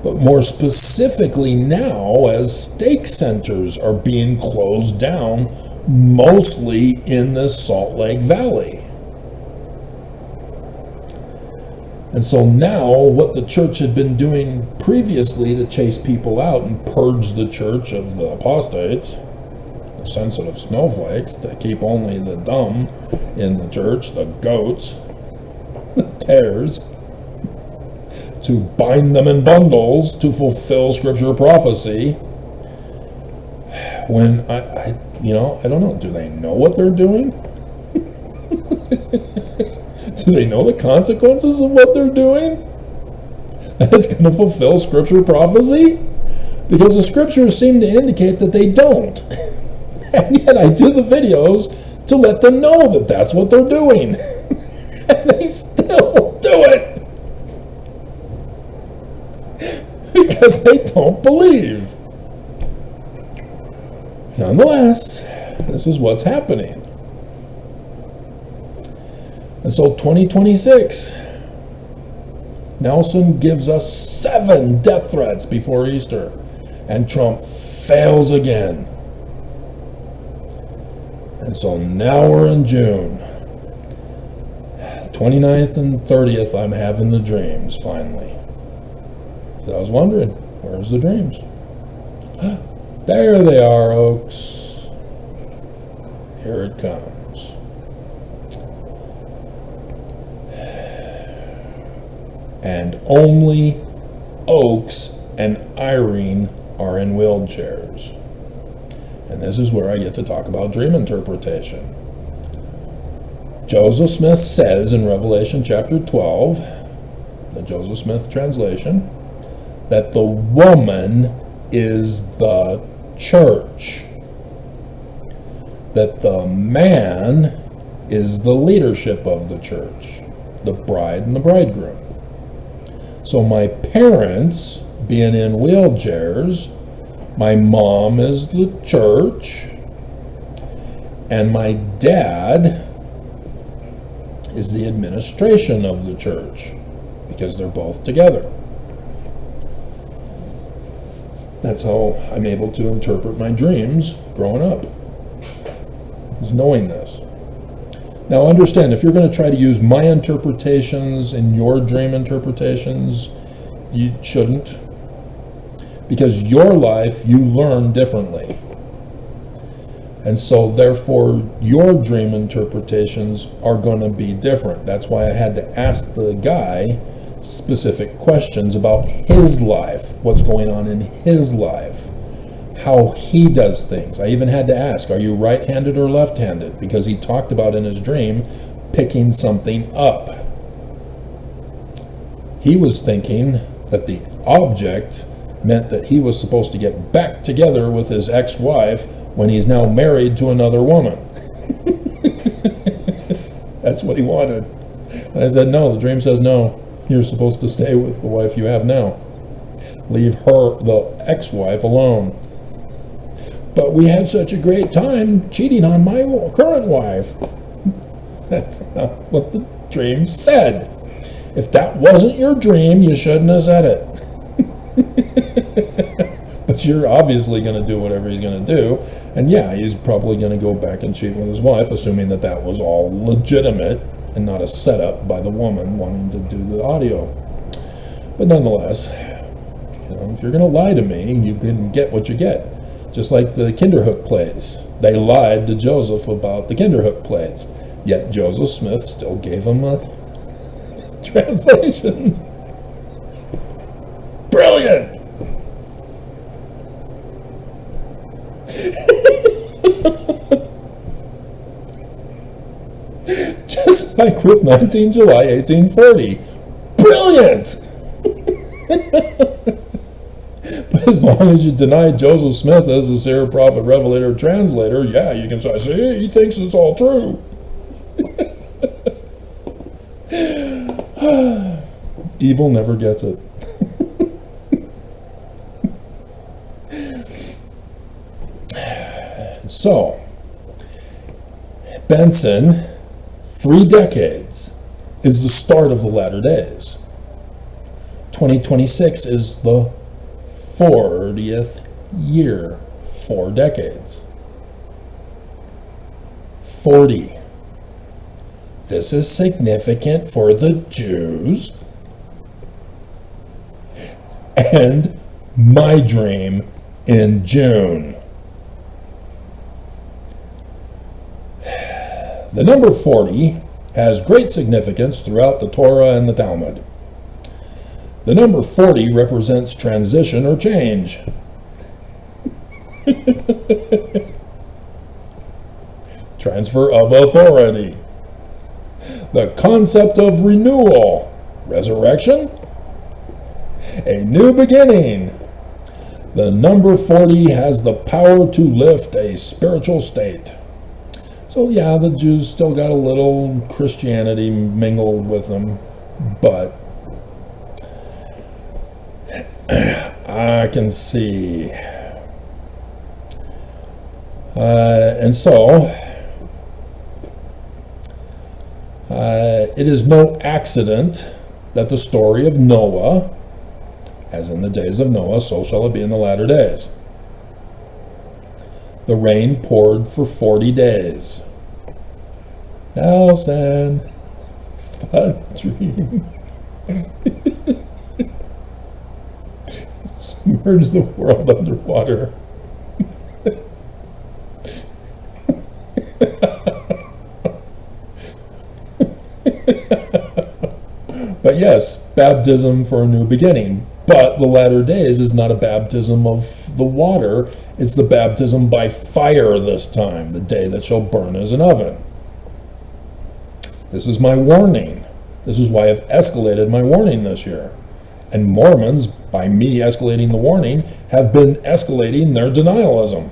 But more specifically now, as stake centers are being closed down, mostly in the Salt Lake Valley. And so now, what the church had been doing previously to chase people out and purge the church of the apostates, the sensitive snowflakes, to keep only the dumb in the church, the goats, the tares, to bind them in bundles to fulfill scripture prophecy. When I don't know, do they know what they're doing? Do they know the consequences of what they're doing? That it's going to fulfill scripture prophecy? Because the scriptures seem to indicate that they don't. And yet I do the videos to let them know that that's what they're doing. And they still do it. Because they don't believe. Nonetheless, this is what's happening. And so 2026 Nelson gives us 7 death threats before Easter, and Trump fails again. And so now we're in June. 29th and 30th, I'm having the dreams, finally. I was wondering, where's the dreams? There they are, Oaks. Here it comes. And only Oaks and Irene are in wheelchairs. And this is where I get to talk about dream interpretation. Joseph Smith says in Revelation chapter 12, the Joseph Smith translation, that the woman is the church, that the man is the leadership of the church, the bride and the bridegroom. So my parents being in wheelchairs, my mom is the church, and my dad is the administration of the church, because they're both together. That's how I'm able to interpret my dreams growing up, is knowing this. Now understand, if you're going to try to use my interpretations in your dream interpretations, you shouldn't. Because your life, you learn differently. And so therefore, your dream interpretations are going to be different. That's why I had to ask the guy specific questions about his life, what's going on in his life, how he does things. I even had to ask, are you right-handed or left-handed? Because he talked about in his dream picking something up. He was thinking that the object meant that he was supposed to get back together with his ex-wife when he's now married to another woman. That's what he wanted. And I said, no, the dream says no. You're supposed to stay with the wife you have now. Leave her, the ex-wife, alone. But we had such a great time cheating on my current wife. That's not what the dream said. If that wasn't your dream, you shouldn't have said it. But you're obviously going to do whatever he's going to do. And yeah, he's probably going to go back and cheat with his wife, assuming that that was all legitimate and not a setup by the woman wanting to do the audio. But nonetheless, if you're going to lie to me, you can get what you get. Just like the Kinderhook plates. They lied to Joseph about the Kinderhook plates. Yet Joseph Smith still gave him a translation. Brilliant! Just like with 19 July 1840. Brilliant! But as long as you deny Joseph Smith as a seer, prophet, revelator, translator, yeah, you can say, see, he thinks it's all true. Evil never gets it. So, Benson, 3 decades is the start of the latter days. 2026 is the 40th year, 4 decades. 40. This is significant for the Jews and my dream in June. The number 40 has great significance throughout the Torah and the Talmud. The number 40 represents transition or change. Transfer of authority. The concept of renewal. Resurrection. A new beginning. The number 40 has the power to lift a spiritual state. So yeah, the Jews still got a little Christianity mingled with them, but I can see. And so, it is no accident that the story of Noah, as in the days of Noah, so shall it be in the latter days. The rain poured for 40 days. Nelson, flood dream. Submerge the world underwater. But yes, baptism for a new beginning. But the latter days is not a baptism of the water, it's the baptism by fire this time, the day that shall burn as an oven. This is my warning. This is why I've escalated my warning this year. And Mormons, by me escalating the warning, have been escalating their denialism.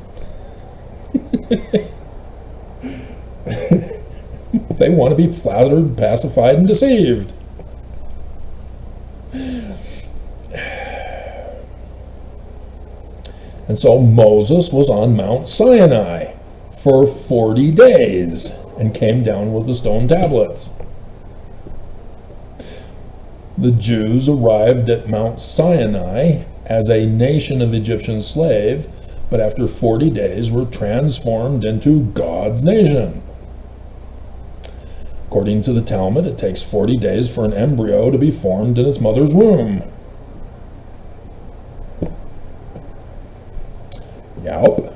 They want to be flattered, pacified, and deceived. And so Moses was on Mount Sinai for 40 days and came down with the stone tablets. The Jews arrived at Mount Sinai as a nation of Egyptian slave, but after 40 days were transformed into God's nation. According to the Talmud, it takes 40 days for an embryo to be formed in its mother's womb. Yep,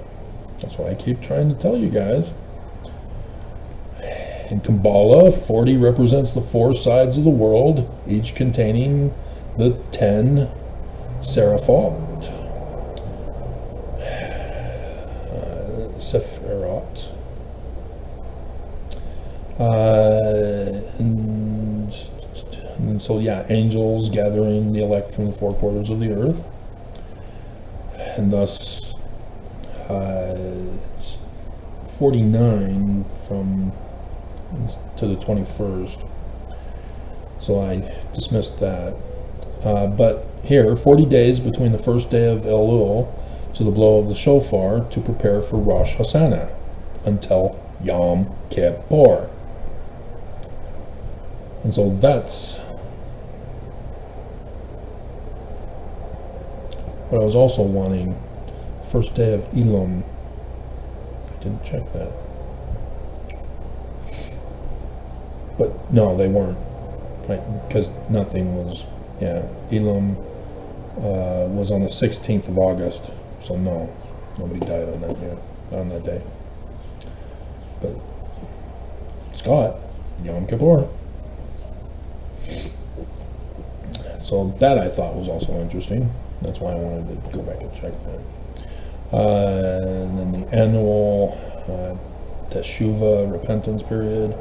that's what I keep trying to tell you guys. In Kabbalah, 40 represents the 4 sides of the world, each containing the 10 Seraphot, Sephirot. And so, yeah, angels gathering the elect from the 4 quarters of the earth. And thus, it's 49 from to the 21st. So I dismissed that. But here, 40 days between the first day of Elul to the blow of the shofar to prepare for Rosh Hashanah until Yom Kippur. And so that's what I was also wanting. First day of Elam. I didn't check that. But no, they weren't. Right? Because nothing was, yeah. Elam was on the 16th of August. So no, nobody died on that day. But Scott, Yom Kippur. So that I thought was also interesting. That's why I wanted to go back and check that. And then the annual Teshuvah repentance period.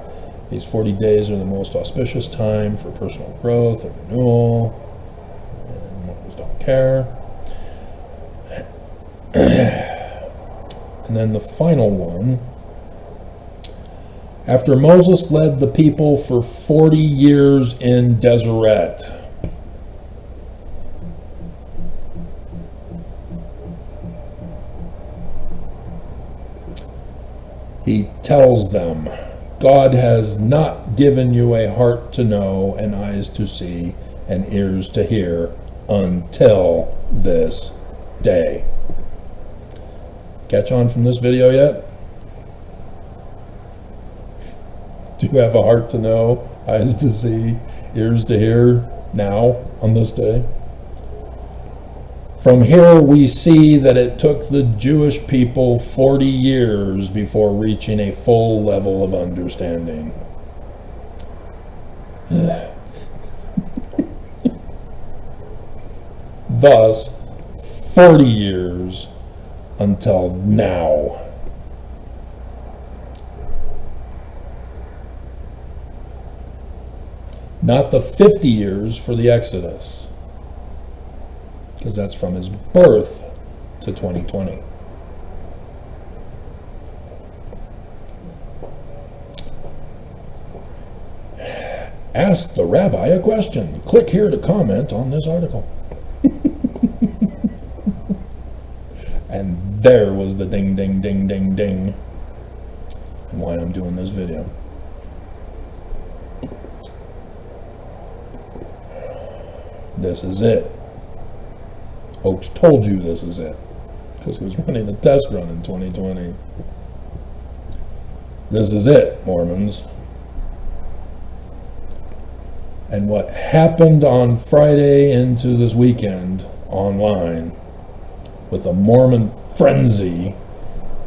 These 40 days are the most auspicious time for personal growth and renewal. And Mormons don't care. And then the final one. After Moses led the people for 40 years in Deseret. He tells them, God has not given you a heart to know and eyes to see and ears to hear until this day. Catch on from this video yet? Do you have a heart to know, eyes to see, ears to hear now on this day? From here we see that it took the Jewish people 40 years before reaching a full level of understanding. Thus, 40 years until now. Not the 50 years for the Exodus, because that's from his birth to 2020. Ask the rabbi a question. Click here to comment on this article. And there was the ding, ding, ding, ding, ding, and why I'm doing this video. this is it. OAKS told you this is it, because he was running a test run in 2020. This is it, Mormons. And what happened on Friday into this weekend online with a Mormon frenzy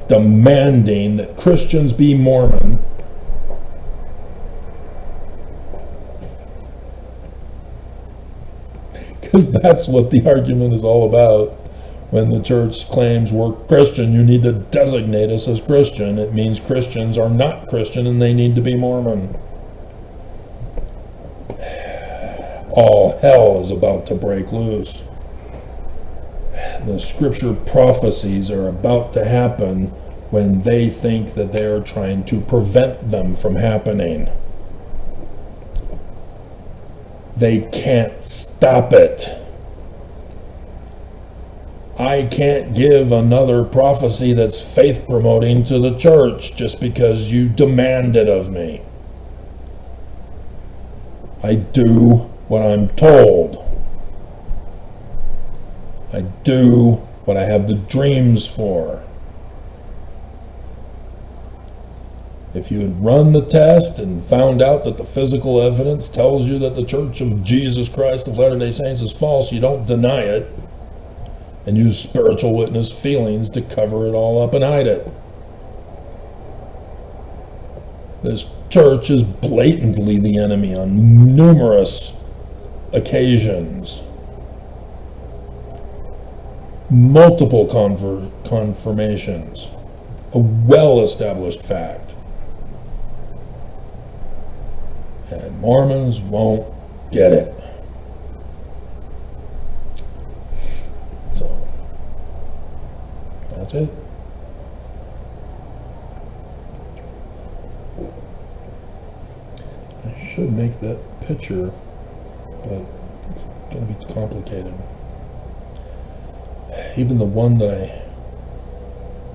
demanding that Christians be Mormon, because that's what the argument is all about. When the church claims we're Christian, you need to designate us as Christian. It means Christians are not Christian and they need to be Mormon. All hell is about to break loose. The scripture prophecies are about to happen when they think that they are trying to prevent them from happening. They can't stop it. I can't give another prophecy that's faith promoting to the church just because you demand it of me. I do what I'm told. I do what I have the dreams for. If you had run the test and found out that the physical evidence tells you that the Church of Jesus Christ of Latter-day Saints is false, you don't deny it and use spiritual witness feelings to cover it all up and hide it. This church is blatantly the enemy on numerous occasions. Multiple confirmations. A well-established fact. And Mormons won't get it. So, that's it. I should make that picture, but it's going to be complicated. Even the one that I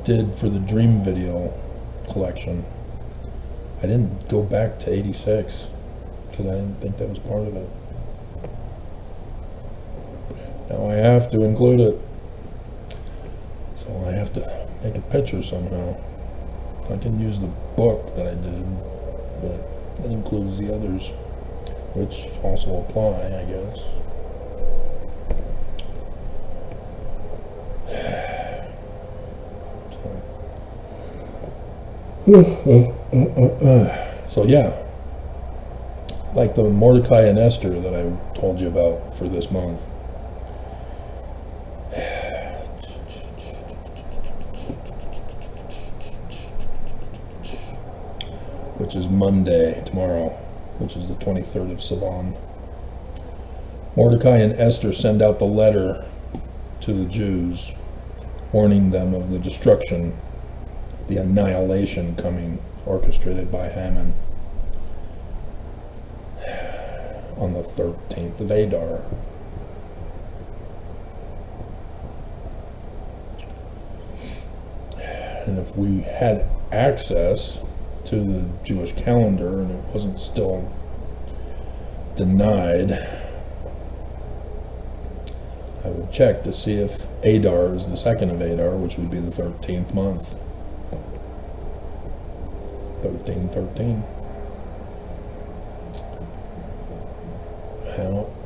did for the dream video collection, I didn't go back to 86 because I didn't think that was part of it. Now I have to include it, so I have to make a picture somehow. I can use the book that I did, but that includes the others, which also apply, I guess. So yeah, like the Mordecai and Esther that I told you about for this month. Which is Monday, tomorrow, which is the 23rd of Sivan. Mordecai and Esther send out the letter to the Jews, warning them of the destruction, the annihilation coming, orchestrated by Haman on the 13th of Adar. And if we had access to the Jewish calendar and it wasn't still denied, I would check to see if Adar is the 2nd of Adar, which would be the 13th month. 1313.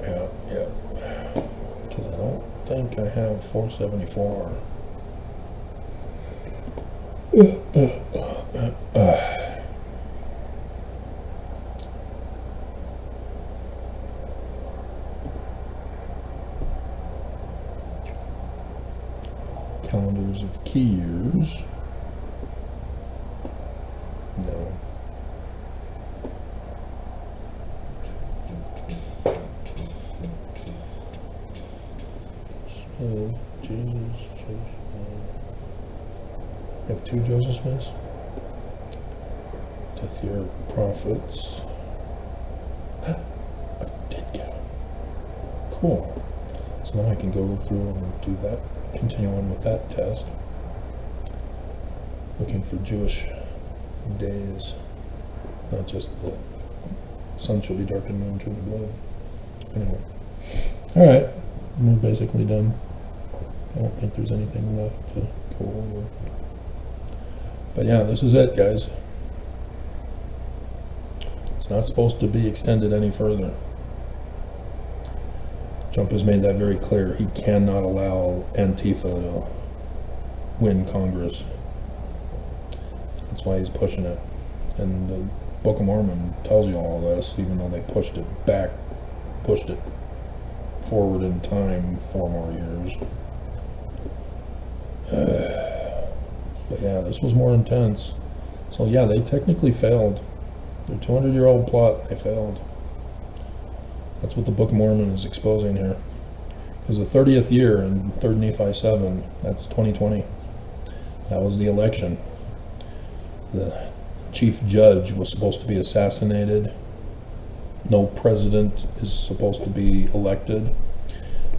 Yeah. Because I don't think I have 474. Calendars of key years. No. Smith, Jesus, Joseph. I have 2 Joseph Smiths. 10th year of the prophets. I did get them. Cool. So now I can go through and do that, continue on with that test. Looking for Jewish days, not just the sun shall be dark and moon turned to blood. Anyway. Alright, we're basically done. I don't think there's anything left to go over. But yeah, this is it, guys. It's not supposed to be extended any further. Trump has made that very clear. He cannot allow Antifa to win Congress. That's why he's pushing it. And the Book of Mormon tells you all this, even though they pushed it forward in time 4 more years. But yeah, this was more intense. So yeah, they technically failed. Their 200-year-old plot, they failed. That's what the Book of Mormon is exposing here. Because the 30th year in 3rd Nephi 7, that's 2020. That was the election. The chief judge was supposed to be assassinated. No president is supposed to be elected.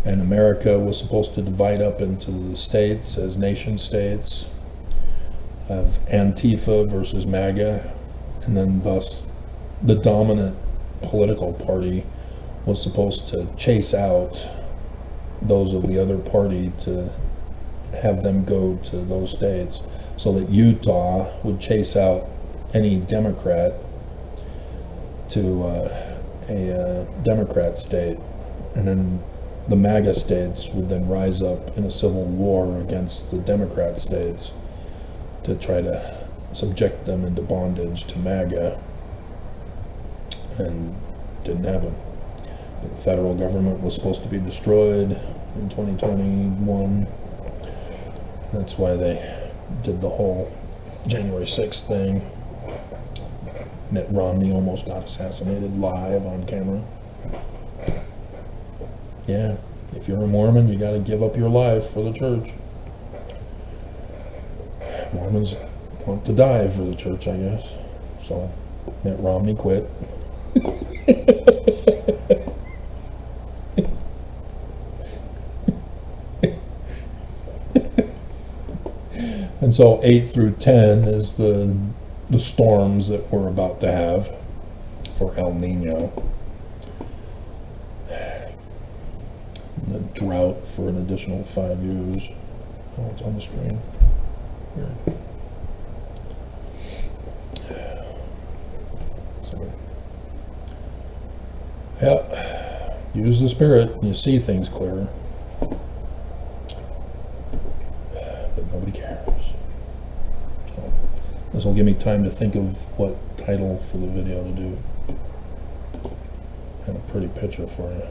And America was supposed to divide up into the states as nation states, of Antifa versus MAGA, and then thus the dominant political party was supposed to chase out those of the other party to have them go to those states, so that Utah would chase out any Democrat to a Democrat state, and then the MAGA states would then rise up in a civil war against the Democrat states to try to subject them into bondage to MAGA, and didn't happen. The federal government was supposed to be destroyed in 2021. That's why they did the whole January 6th thing. Mitt Romney almost got assassinated live on camera. Yeah, if you're a Mormon, you got to give up your life for the church. Mormons want to die for the church, I guess. So Mitt Romney quit. And so 8 through 10 is the storms that we're about to have for El Nino. And the drought for an additional 5 years. Oh, it's on the screen. Weird. So, yeah, use the Spirit and you see things clearer. But nobody cares. So, this will give me time to think of what title for the video to do. And a pretty picture for you.